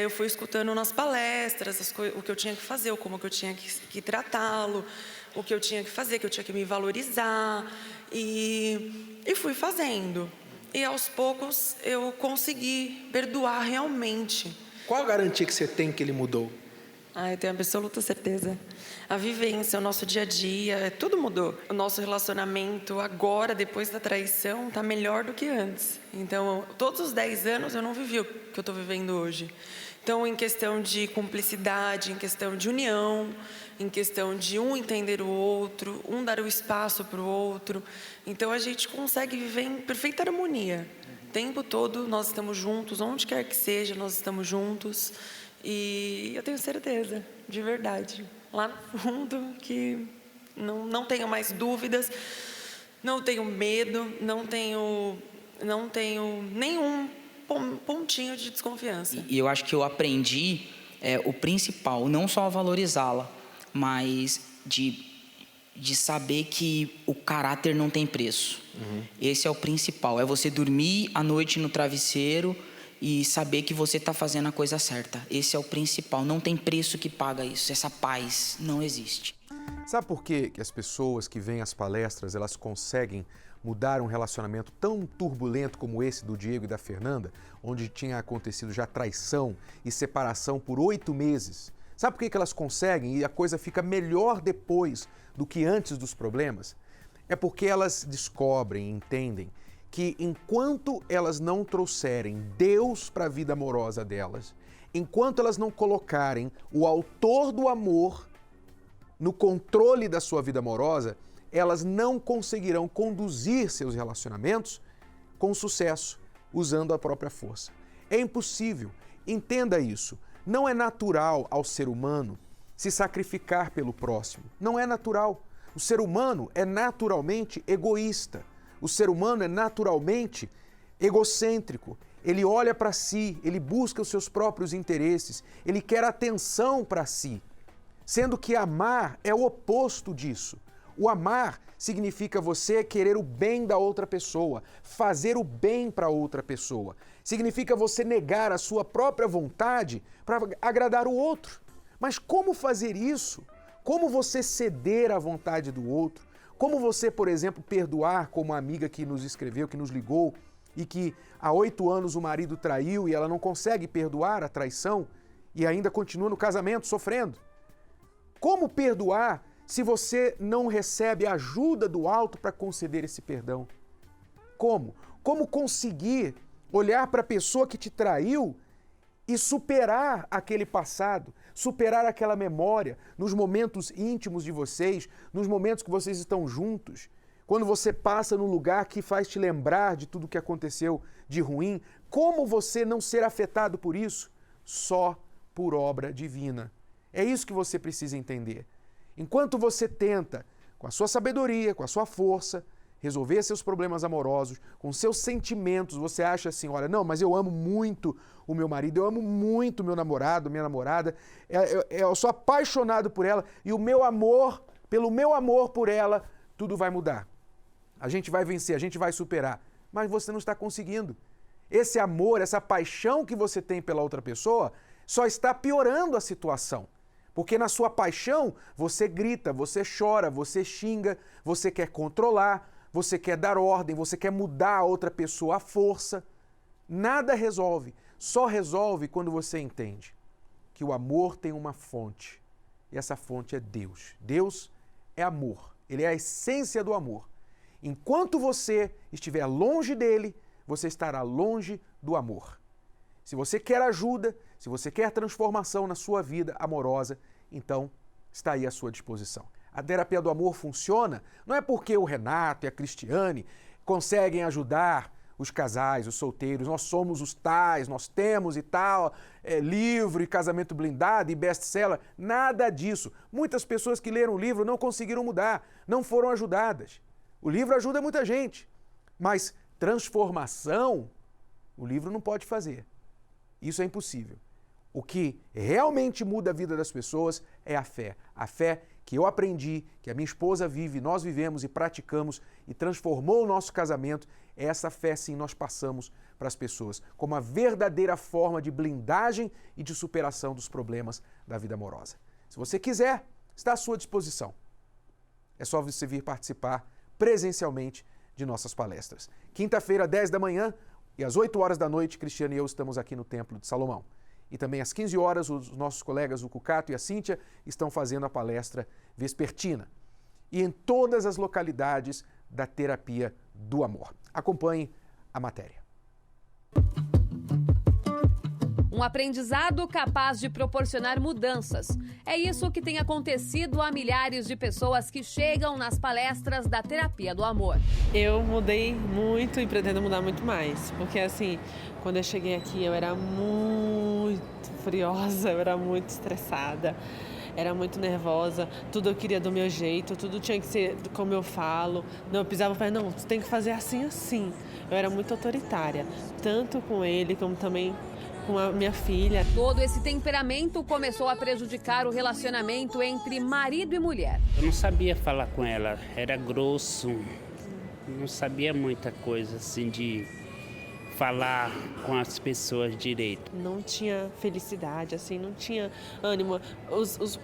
S16: eu fui escutando nas palestras o que eu tinha que fazer, como que eu tinha que tratá-lo, o que eu tinha que fazer, que eu tinha que me valorizar. E fui fazendo. E aos poucos eu consegui perdoar realmente.
S7: Qual a garantia que você tem que ele mudou?
S16: Eu tenho absoluta certeza. A vivência, o nosso dia a dia, tudo mudou. O nosso relacionamento agora, depois da traição, está melhor do que antes. Então, todos os 10 anos eu não vivi o que eu estou vivendo hoje. Então, em questão de cumplicidade, em questão de união, em questão de um entender o outro, um dar o espaço para o outro. Então, a gente consegue viver em perfeita harmonia. O tempo todo nós estamos juntos, onde quer que seja, nós estamos juntos. E eu tenho certeza, de verdade, lá no fundo, que não tenho mais dúvidas, não tenho medo, não tenho nenhum pontinho de desconfiança.
S17: E eu acho que eu aprendi o principal, não só a valorizá-la, mas de saber que o caráter não tem preço. Esse é o principal, é você dormir à noite no travesseiro e saber que você está fazendo a coisa certa. Esse é o principal. Não tem preço que paga isso. Essa paz não existe.
S4: Sabe por que as pessoas que vêm às palestras, elas conseguem mudar um relacionamento tão turbulento como esse do Diego e da Fernanda, onde tinha acontecido já traição e separação por 8 meses? Sabe por que elas conseguem e a coisa fica melhor depois do que antes dos problemas? É porque elas descobrem, entendem, que enquanto elas não trouxerem Deus para a vida amorosa delas, enquanto elas não colocarem o autor do amor no controle da sua vida amorosa, elas não conseguirão conduzir seus relacionamentos com sucesso, usando a própria força. É impossível. Entenda isso. Não é natural ao ser humano se sacrificar pelo próximo. Não é natural. O ser humano é naturalmente egoísta. O ser humano é naturalmente egocêntrico. Ele olha para si, ele busca os seus próprios interesses, ele quer atenção para si. Sendo que amar é o oposto disso. O amar significa você querer o bem da outra pessoa, fazer o bem para outra pessoa. Significa você negar a sua própria vontade para agradar o outro. Mas como fazer isso? Como você ceder à vontade do outro? Como você, por exemplo, perdoar, como a amiga que nos escreveu, que nos ligou, e que há 8 anos o marido traiu e ela não consegue perdoar a traição e ainda continua no casamento sofrendo? Como perdoar se você não recebe a ajuda do alto para conceder esse perdão? Como? Como conseguir olhar para a pessoa que te traiu e superar aquele passado, superar aquela memória nos momentos íntimos de vocês, nos momentos que vocês estão juntos, quando você passa num lugar que faz te lembrar de tudo que aconteceu de ruim, como você não ser afetado por isso? Só por obra divina. É isso que você precisa entender. Enquanto você tenta, com a sua sabedoria, com a sua força, resolver seus problemas amorosos, com seus sentimentos, você acha assim, olha, não, mas eu amo muito o meu marido, eu amo muito o meu namorado, minha namorada, eu sou apaixonado por ela e o meu amor, pelo meu amor por ela, tudo vai mudar. A gente vai vencer, a gente vai superar, mas você não está conseguindo. Esse amor, essa paixão que você tem pela outra pessoa, só está piorando a situação. Porque na sua paixão, você grita, você chora, você xinga, você quer controlar, você quer dar ordem, você quer mudar a outra pessoa à força. Nada resolve. Só resolve quando você entende que o amor tem uma fonte. E essa fonte é Deus. Deus é amor. Ele é a essência do amor. Enquanto você estiver longe dele, você estará longe do amor. Se você quer ajuda, se você quer transformação na sua vida amorosa, então está aí à sua disposição. A terapia do amor funciona não é porque o Renato e a Cristiane conseguem ajudar os casais, os solteiros, nós somos os tais, nós temos e tal, livro e casamento blindado e best-seller, nada disso. Muitas pessoas que leram o livro não conseguiram mudar, não foram ajudadas. O livro ajuda muita gente, mas transformação o livro não pode fazer. Isso é impossível. O que realmente muda a vida das pessoas é a fé. A fé que eu aprendi, que a minha esposa vive, nós vivemos e praticamos e transformou o nosso casamento. Essa fé, sim, nós passamos para as pessoas como a verdadeira forma de blindagem e de superação dos problemas da vida amorosa. Se você quiser, está à sua disposição. É só você vir participar presencialmente de nossas palestras. Quinta-feira, 10 da manhã e às 8 horas da noite, Cristiane e eu estamos aqui no Templo de Salomão. E também às 15 horas, os nossos colegas, o Cucato e a Cíntia, estão fazendo a palestra vespertina. E em todas as localidades da terapia do amor. Acompanhe a matéria.
S1: Um aprendizado capaz de proporcionar mudanças. É isso que tem acontecido a milhares de pessoas que chegam nas palestras da terapia do amor.
S3: Eu mudei muito e pretendo mudar muito mais, porque assim, quando eu cheguei aqui eu era muito furiosa, eu era muito estressada, era muito nervosa, tudo eu queria do meu jeito, tudo tinha que ser como eu falo, não, eu pisava e falava, não, tu tem que fazer assim, assim. Eu era muito autoritária, tanto com ele como também com a minha filha.
S1: Todo esse temperamento começou a prejudicar o relacionamento entre marido e mulher.
S18: Eu não sabia falar com ela, era grosso, não sabia muita coisa assim de falar com as pessoas direito.
S3: Não tinha felicidade, assim, não tinha ânimo.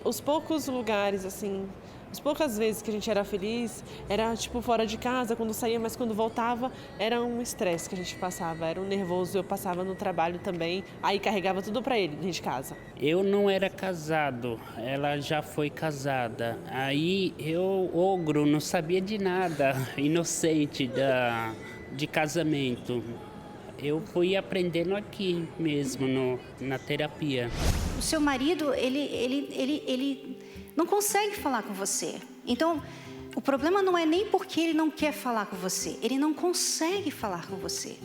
S3: Os poucos lugares, assim, as poucas vezes que a gente era feliz, era tipo fora de casa, quando saía, mas quando voltava, era um estresse que a gente passava, era um nervoso, eu passava no trabalho também, aí carregava tudo pra ele dentro de casa.
S18: Eu não era casado, ela já foi casada. Aí eu, ogro, não sabia de nada, inocente de casamento. Eu fui aprendendo aqui mesmo, na terapia.
S12: O seu marido, ele não consegue falar com você. Então, o problema não é nem porque ele não quer falar com você, ele não consegue falar com você.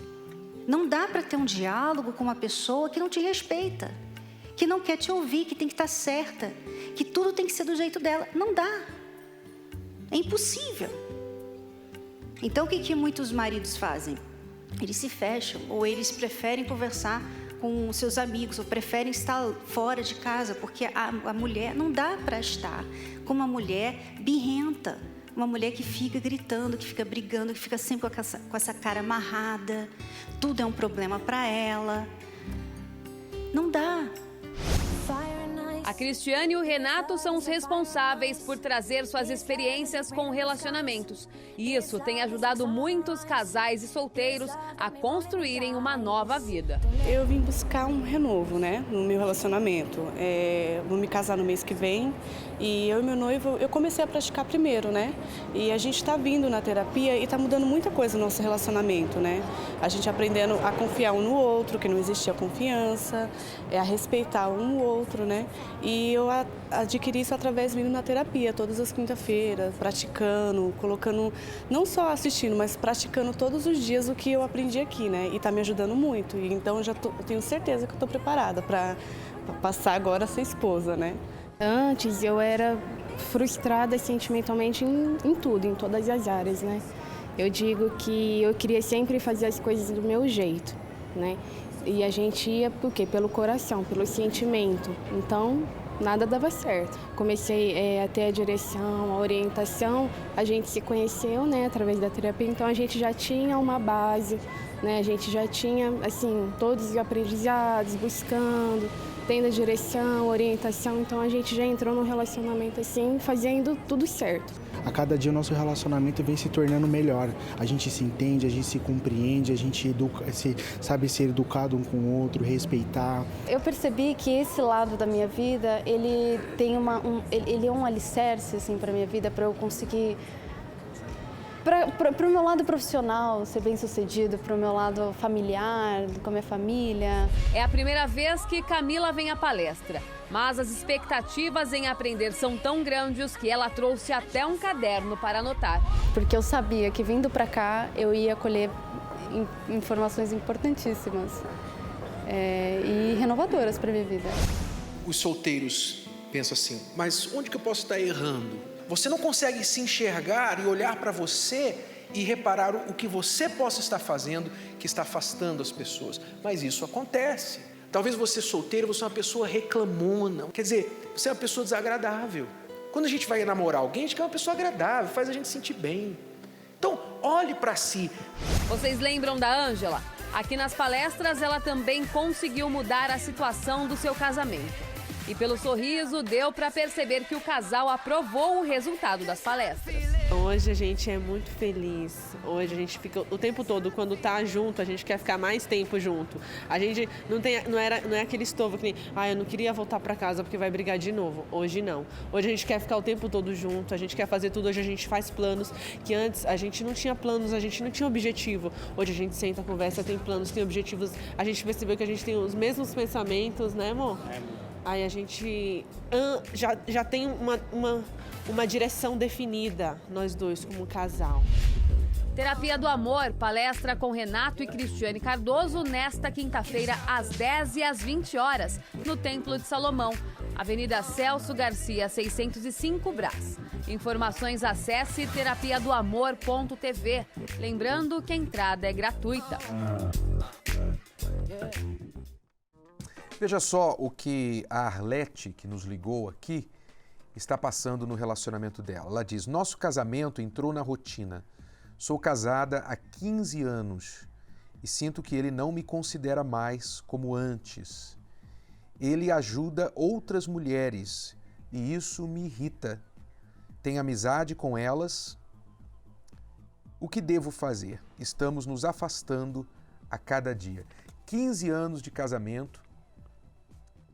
S12: Não dá para ter um diálogo com uma pessoa que não te respeita, que não quer te ouvir, que tem que estar certa, que tudo tem que ser do jeito dela. Não dá. É impossível. Então, o que muitos maridos fazem? Eles se fecham, ou eles preferem conversar com seus amigos, ou preferem estar fora de casa, porque a mulher não dá para estar com uma mulher birrenta, uma mulher que fica gritando, que fica brigando, que fica sempre com essa cara amarrada, tudo é um problema para ela. Não dá.
S1: A Cristiane e o Renato são os responsáveis por trazer suas experiências com relacionamentos. E isso tem ajudado muitos casais e solteiros a construírem uma nova vida.
S19: Eu vim buscar um renovo, né, no meu relacionamento. Vou me casar no mês que vem e eu e meu noivo, eu comecei a praticar primeiro, né? E a gente está vindo na terapia e está mudando muita coisa no nosso relacionamento, né? A gente aprendendo a confiar um no outro, que não existia confiança, a respeitar um no outro, né? E eu adquiri isso através vindo na terapia, todas as quinta-feiras, praticando, colocando, não só assistindo, mas praticando todos os dias o que eu aprendi aqui, né? E está me ajudando muito. E então eu tenho certeza que eu estou preparada para passar agora a ser esposa, né?
S9: Antes eu era frustrada sentimentalmente em tudo, em todas as áreas, né? Eu digo que eu queria sempre fazer as coisas do meu jeito, né? E a gente ia por quê? Pelo coração, pelo sentimento. Então, nada dava certo. Comecei a ter a direção, a orientação. A gente se conheceu, né, através da terapia. Então, a gente já tinha uma base, né? A gente já tinha, assim, todos os aprendizados, buscando, tendo a direção, orientação. Então, a gente já entrou num relacionamento, assim, fazendo tudo certo.
S20: a cada dia o nosso relacionamento vem se tornando melhor. A gente se entende, a gente se compreende, a gente sabe ser educado um com o outro, respeitar.
S9: Eu percebi que esse lado da minha vida, ele tem ele é um alicerce assim, para a minha vida, para eu conseguir... Para o meu lado profissional ser bem sucedido, para o meu lado familiar, com a minha família.
S1: É a primeira vez que Camila vem à palestra, mas as expectativas em aprender são tão grandes que ela trouxe até um caderno para anotar.
S9: Porque eu sabia que vindo para cá eu ia colher informações importantíssimas e renovadoras para a minha vida.
S7: Os solteiros pensam assim, mas onde que eu posso estar errando? Você não consegue se enxergar e olhar para você e reparar o que você possa estar fazendo que está afastando as pessoas. Mas isso acontece. Talvez você solteiro, você é uma pessoa reclamona. Quer dizer, você é uma pessoa desagradável. Quando a gente vai namorar alguém, a gente quer uma pessoa agradável, faz a gente sentir bem. Então, olhe para si.
S1: Vocês lembram da Ângela? Aqui nas palestras, ela também conseguiu mudar a situação do seu casamento. E pelo sorriso, deu para perceber que o casal aprovou o resultado das palestras.
S3: Hoje a gente é muito feliz. Hoje a gente fica o tempo todo, quando tá junto, a gente quer ficar mais tempo junto. A gente não é aquele estovo que nem, eu não queria voltar para casa porque vai brigar de novo. Hoje não. Hoje a gente quer ficar o tempo todo junto, a gente quer fazer tudo, hoje a gente faz planos, que antes a gente não tinha planos, a gente não tinha objetivo. Hoje a gente senta, conversa, tem planos, tem objetivos. A gente percebeu que a gente tem os mesmos pensamentos, né, amor? Aí a gente já tem uma direção definida, nós dois, como casal.
S1: Terapia do Amor, palestra com Renato e Cristiane Cardoso nesta quinta-feira, às 10 e às 20 horas, no Templo de Salomão, Avenida Celso Garcia, 605 Brás. Informações, acesse terapiadoamor.tv. Lembrando que a entrada é gratuita.
S4: Veja só o que a Arlete, que nos ligou aqui, está passando no relacionamento dela. Ela diz, nosso casamento entrou na rotina. Sou casada há 15 anos e sinto que ele não me considera mais como antes. Ele ajuda outras mulheres e isso me irrita. Tem amizade com elas. O que devo fazer? Estamos nos afastando a cada dia. 15 anos de casamento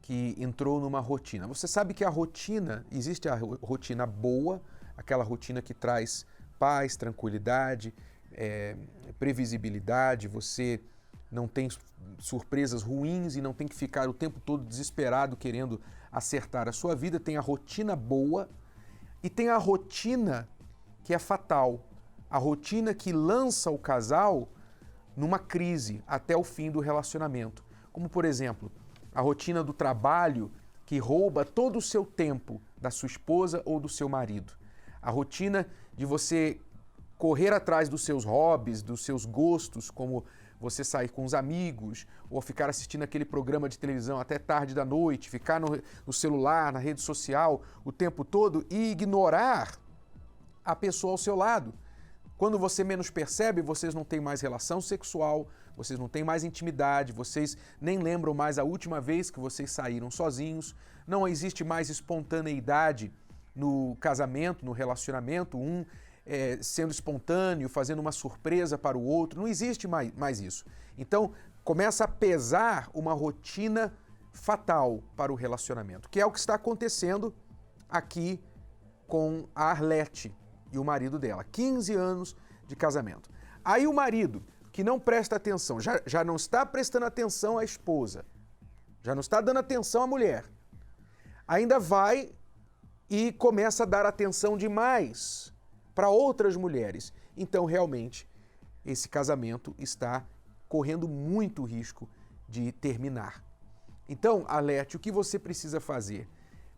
S4: que entrou numa rotina. Você sabe que a rotina, existe a rotina boa, aquela rotina que traz paz, tranquilidade, previsibilidade, você não tem surpresas ruins e não tem que ficar o tempo todo desesperado querendo acertar a sua vida. Tem a rotina boa e tem a rotina que é fatal, a rotina que lança o casal numa crise até o fim do relacionamento. Como, por exemplo, a rotina do trabalho que rouba todo o seu tempo da sua esposa ou do seu marido. A rotina de você correr atrás dos seus hobbies, dos seus gostos, como você sair com os amigos, ou ficar assistindo aquele programa de televisão até tarde da noite, ficar no celular, na rede social o tempo todo e ignorar a pessoa ao seu lado. Quando você menos percebe, vocês não têm mais relação sexual, vocês não têm mais intimidade, vocês nem lembram mais a última vez que vocês saíram sozinhos, não existe mais espontaneidade no casamento, no relacionamento, sendo espontâneo, fazendo uma surpresa para o outro, não existe mais isso. Então, começa a pesar uma rotina fatal para o relacionamento, que é o que está acontecendo aqui com a Arlete e o marido dela, 15 anos de casamento. Aí o marido, que não presta atenção, já não está prestando atenção à esposa, já não está dando atenção à mulher, ainda vai e começa a dar atenção demais para outras mulheres. Então, realmente, esse casamento está correndo muito risco de terminar. Então, Arlete, o que você precisa fazer?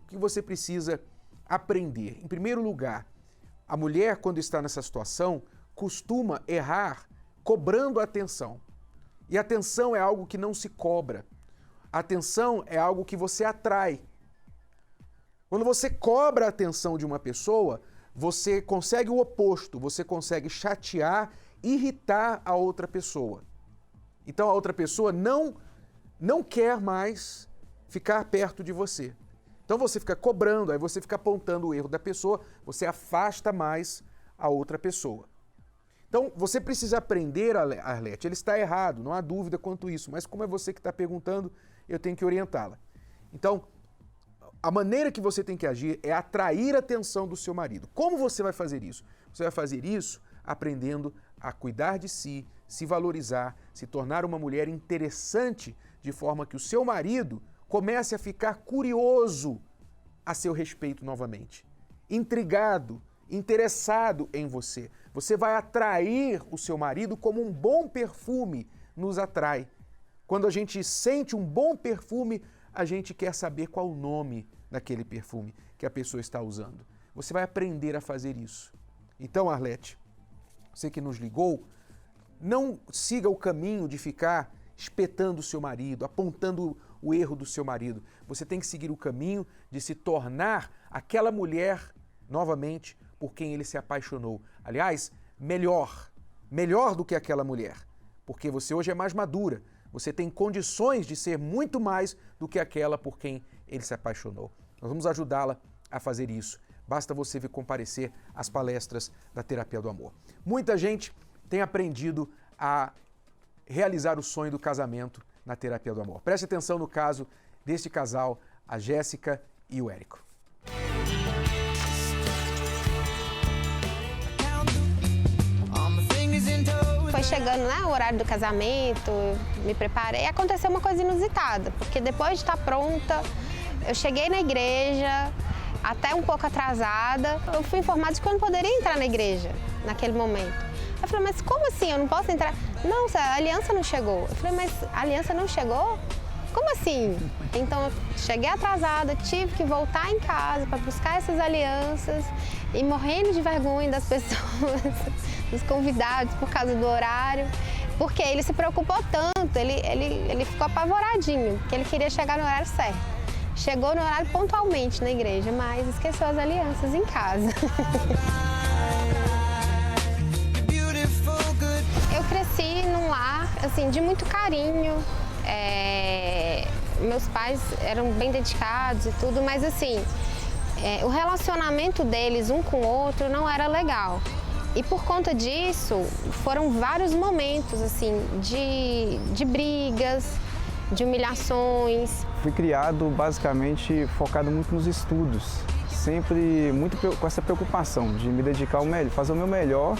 S4: O que você precisa aprender? Em primeiro lugar, a mulher, quando está nessa situação, costuma errar cobrando atenção. E atenção é algo que não se cobra. Atenção é algo que você atrai. Quando você cobra a atenção de uma pessoa, você consegue o oposto, você consegue chatear, irritar a outra pessoa. Então a outra pessoa não quer mais ficar perto de você. Então você fica cobrando, aí você fica apontando o erro da pessoa, você afasta mais a outra pessoa. Então você precisa aprender, Arlete, ele está errado, não há dúvida quanto a isso, mas como é você que está perguntando, eu tenho que orientá-la. Então, a maneira que você tem que agir é atrair a atenção do seu marido. Como você vai fazer isso? Você vai fazer isso aprendendo a cuidar de si, se valorizar, se tornar uma mulher interessante, de forma que o seu marido comece a ficar curioso a seu respeito novamente, intrigado, interessado em você. Você vai atrair o seu marido como um bom perfume nos atrai. Quando a gente sente um bom perfume, a gente quer saber qual o nome daquele perfume que a pessoa está usando. Você vai aprender a fazer isso. Então, Arlete, você que nos ligou, não siga o caminho de ficar espetando o seu marido, apontando o erro do seu marido. Você tem que seguir o caminho de se tornar aquela mulher, novamente, por quem ele se apaixonou. Aliás, melhor do que aquela mulher, porque você hoje é mais madura, você tem condições de ser muito mais do que aquela por quem ele se apaixonou. Nós vamos ajudá-la a fazer isso. Basta você vir comparecer às palestras da Terapia do Amor. Muita gente tem aprendido a realizar o sonho do casamento na Terapia do Amor. Preste atenção no caso deste casal, a Jéssica e o Érico.
S21: Foi chegando, né, o horário do casamento, me preparei, aconteceu uma coisa inusitada, porque depois de estar pronta, eu cheguei na igreja, até um pouco atrasada, eu fui informada de que eu não poderia entrar na igreja naquele momento. Eu falei, mas como assim? Eu não posso entrar? Não, a aliança não chegou. Eu falei, mas a aliança não chegou? Como assim? Então, eu cheguei atrasada, tive que voltar em casa para buscar essas alianças e morrendo de vergonha das pessoas, dos convidados por causa do horário, porque ele se preocupou tanto, ele ficou apavoradinho, porque ele queria chegar no horário certo. Chegou no horário pontualmente na igreja, mas esqueceu as alianças em casa. Eu cresci num lar, assim, de muito carinho. Meus pais eram bem dedicados e tudo, mas assim, o relacionamento deles um com o outro não era legal. E por conta disso, foram vários momentos, assim, de brigas, de humilhações.
S22: Fui criado basicamente focado muito nos estudos, sempre muito com essa preocupação de me dedicar ao melhor, fazer o meu melhor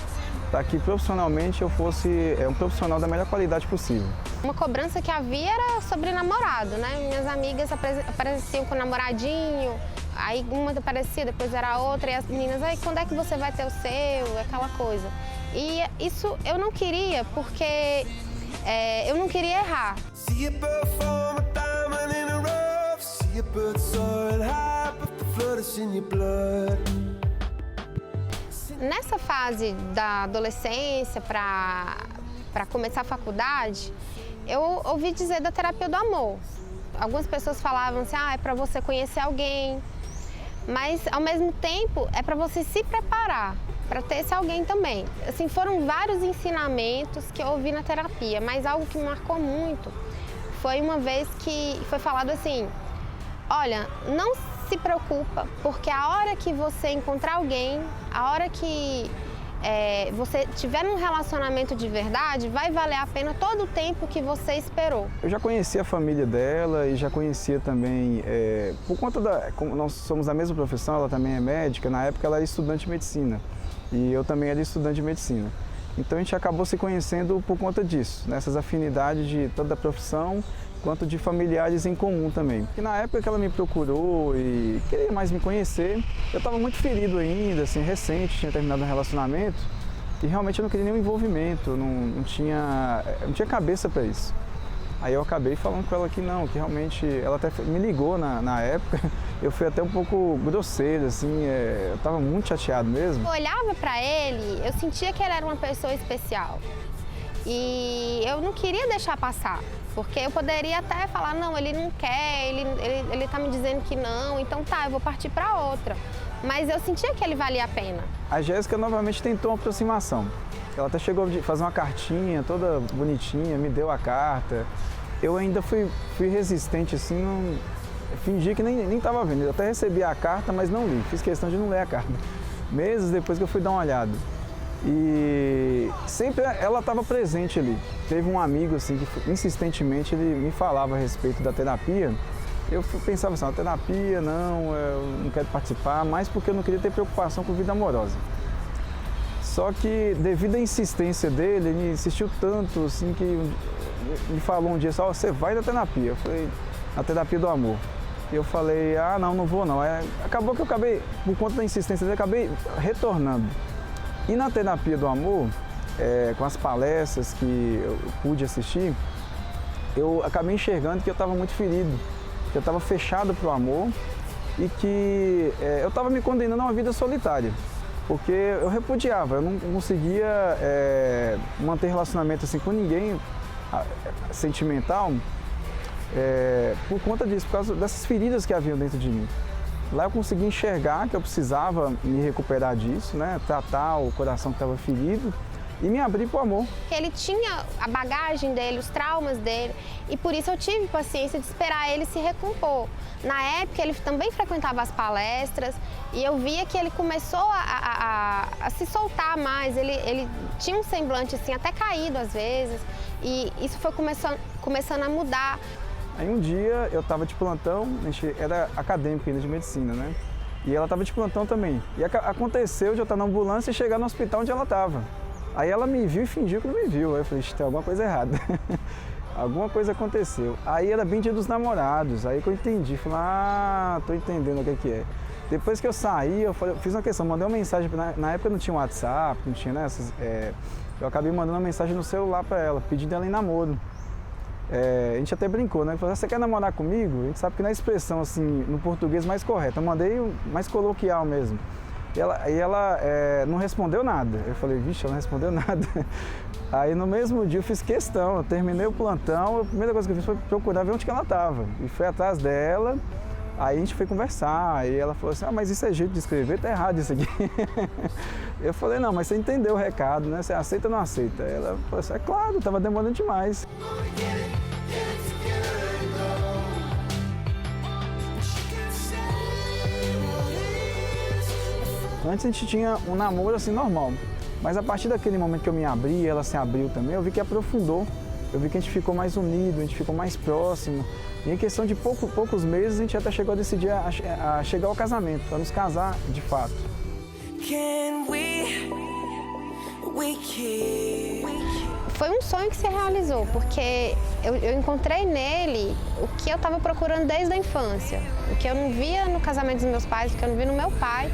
S22: para que profissionalmente eu fosse um profissional da melhor qualidade possível.
S21: Uma cobrança que havia era sobre namorado, né? Minhas amigas apareciam com namoradinho, aí uma aparecia, depois era a outra, e as meninas, aí quando é que você vai ter o seu, aquela coisa. E isso eu não queria, porque eu não queria errar. Nessa fase da adolescência para começar a faculdade, eu ouvi dizer da terapia do amor. Algumas pessoas falavam assim, é para você conhecer alguém, mas ao mesmo tempo é para você se preparar para ter esse alguém também. Assim, foram vários ensinamentos que eu ouvi na terapia, mas algo que me marcou muito foi uma vez que foi falado assim, olha, não se preocupa, porque a hora que você encontrar alguém, a hora que você tiver um relacionamento de verdade, vai valer a pena todo o tempo que você esperou.
S22: Eu já conhecia a família dela e já conhecia também, por conta como nós somos da mesma profissão, ela também é médica, na época ela era estudante de medicina e eu também era estudante de medicina. Então a gente acabou se conhecendo por conta disso, nessas afinidades de toda a profissão, quanto de familiares em comum também. E na época que ela me procurou e queria mais me conhecer, eu estava muito ferido ainda, assim, recente, tinha terminado um relacionamento e realmente eu não queria nenhum envolvimento, não tinha cabeça para isso. Aí eu acabei falando com ela que não, que realmente, ela até me ligou na época, eu fui até um pouco grosseiro, assim, eu estava muito chateado mesmo.
S21: Eu olhava para ele, eu sentia que ele era uma pessoa especial e eu não queria deixar passar. Porque eu poderia até falar, não, ele não quer, ele tá me dizendo que não, então tá, eu vou partir para outra. Mas eu sentia que ele valia a pena.
S22: A Jéssica novamente tentou uma aproximação. Ela até chegou a fazer uma cartinha toda bonitinha, me deu a carta. Eu ainda fui resistente, assim, fingi que nem estava vendo. Eu até recebi a carta, mas não li. Fiz questão de não ler a carta. Meses depois que eu fui dar uma olhada. E sempre ela estava presente ali. Teve um amigo assim que insistentemente ele me falava a respeito da terapia. Eu pensava assim, a terapia não, eu não quero participar, mas porque eu não queria ter preocupação com vida amorosa. Só que devido à insistência dele, ele insistiu tanto assim que me falou um dia só, você vai na terapia. Eu falei, na terapia do amor. E eu falei, não vou não. Acabou que eu acabei, por conta da insistência dele, acabei retornando. E na terapia do amor, com as palestras que eu pude assistir, eu acabei enxergando que eu estava muito ferido, que eu estava fechado para o amor e que eu estava me condenando a uma vida solitária, porque eu repudiava, eu não conseguia manter relacionamento assim com ninguém sentimental por conta disso, por causa dessas feridas que haviam dentro de mim. Lá eu consegui enxergar que eu precisava me recuperar disso, né? Tratar o coração que estava ferido e me abrir para o amor.
S21: Ele tinha a bagagem dele, os traumas dele, e por isso eu tive paciência de esperar ele se recompor. Na época ele também frequentava as palestras e eu via que ele começou a se soltar mais, ele tinha um semblante assim até caído às vezes, e isso foi começando a mudar.
S22: Aí um dia eu estava de plantão, a gente era acadêmica ainda de medicina, né? E ela estava de plantão também. E aconteceu de eu estar na ambulância e chegar no hospital onde ela estava. Aí ela me viu e fingiu que não me viu. Aí eu falei, tem alguma coisa errada. Alguma coisa aconteceu. Aí era bem dia dos namorados, aí que eu entendi. Falei, tô entendendo o que é. Depois que eu saí, eu fiz uma questão, mandei uma mensagem, na época não tinha WhatsApp, não tinha essas... eu acabei mandando uma mensagem no celular para ela, pedindo ela em namoro. A gente até brincou, né? Falou, você quer namorar comigo? A gente sabe que na expressão, assim, no português mais correto. Eu mandei o mais coloquial mesmo. E ela não respondeu nada. Eu falei, vixe, ela não respondeu nada. Aí no mesmo dia eu fiz questão, eu terminei o plantão, a primeira coisa que eu fiz foi procurar ver onde que ela estava. E fui atrás dela, aí a gente foi conversar, aí ela falou assim, mas isso é jeito de escrever, tá errado isso aqui. Eu falei, não, mas você entendeu o recado, né? Você aceita ou não aceita? Ela falou assim, é claro, estava demorando demais. Antes a gente tinha um namoro assim normal, mas a partir daquele momento que eu me abri, ela se abriu também, eu vi que aprofundou, eu vi que a gente ficou mais unido, a gente ficou mais próximo. E em questão de poucos meses a gente até chegou a decidir a chegar ao casamento, a nos casar de fato.
S21: Foi um sonho que se realizou, porque eu encontrei nele o que eu estava procurando desde a infância, o que eu não via no casamento dos meus pais, o que eu não vi no meu pai.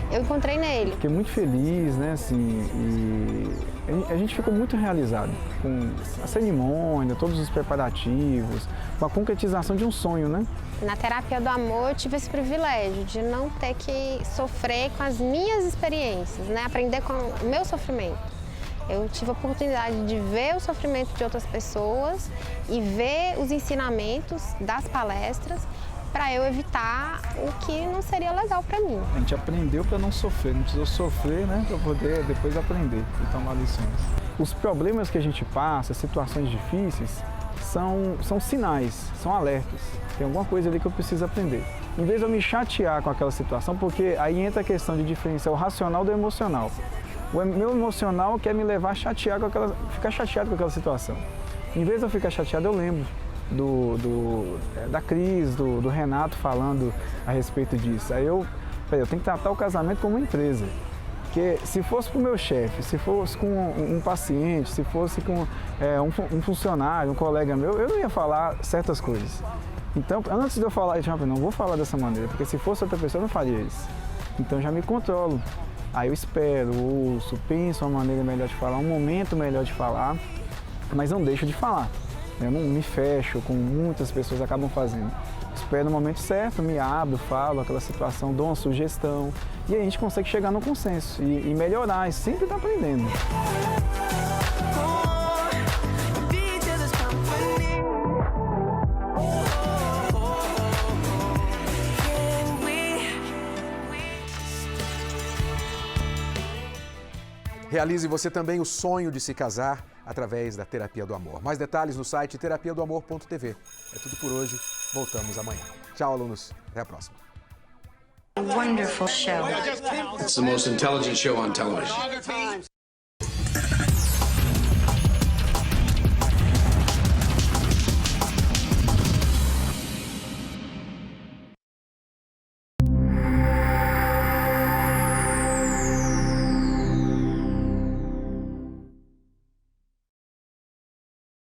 S21: Eu encontrei nele.
S22: Fiquei muito feliz, né, assim, e a gente ficou muito realizado com a cerimônia, todos os preparativos, com a concretização de um sonho, né?
S21: Na terapia do amor eu tive esse privilégio de não ter que sofrer com as minhas experiências, né, aprender com o meu sofrimento. Eu tive a oportunidade de ver o sofrimento de outras pessoas e ver os ensinamentos das palestras para eu evitar o que não seria legal para mim.
S22: A gente aprendeu para não sofrer, não precisou sofrer, né, para poder depois aprender e tomar lições. Os problemas que a gente passa, situações difíceis, são sinais, são alertas. Tem alguma coisa ali que eu preciso aprender. Em vez de eu me chatear com aquela situação, porque aí entra a questão de diferenciar o racional do emocional. O meu emocional quer me levar a chatear ficar chateado com aquela situação. Em vez de eu ficar chateado, eu lembro da Cris, do Renato falando a respeito disso. Aí eu tenho que tratar o casamento como uma empresa. Porque se fosse com o meu chefe, se fosse com um paciente, se fosse com um funcionário, um colega meu, eu não ia falar certas coisas. Então, antes de eu falar, eu disse, não vou falar dessa maneira, porque se fosse outra pessoa, eu não faria isso. Então, eu já me controlo. Aí eu espero, ouço, penso uma maneira melhor de falar, um momento melhor de falar, mas não deixo de falar. Eu não me fecho, como muitas pessoas acabam fazendo. Espero no momento certo, me abro, falo aquela situação, dou uma sugestão e aí a gente consegue chegar no consenso e melhorar, e sempre está aprendendo.
S4: Realize você também o sonho de se casar através da Terapia do Amor. Mais detalhes no site terapiadoamor.tv. É tudo por hoje. Voltamos amanhã. Tchau, alunos. Até a próxima.
S14: Wonderful show.
S2: It's the most intelligent show on television.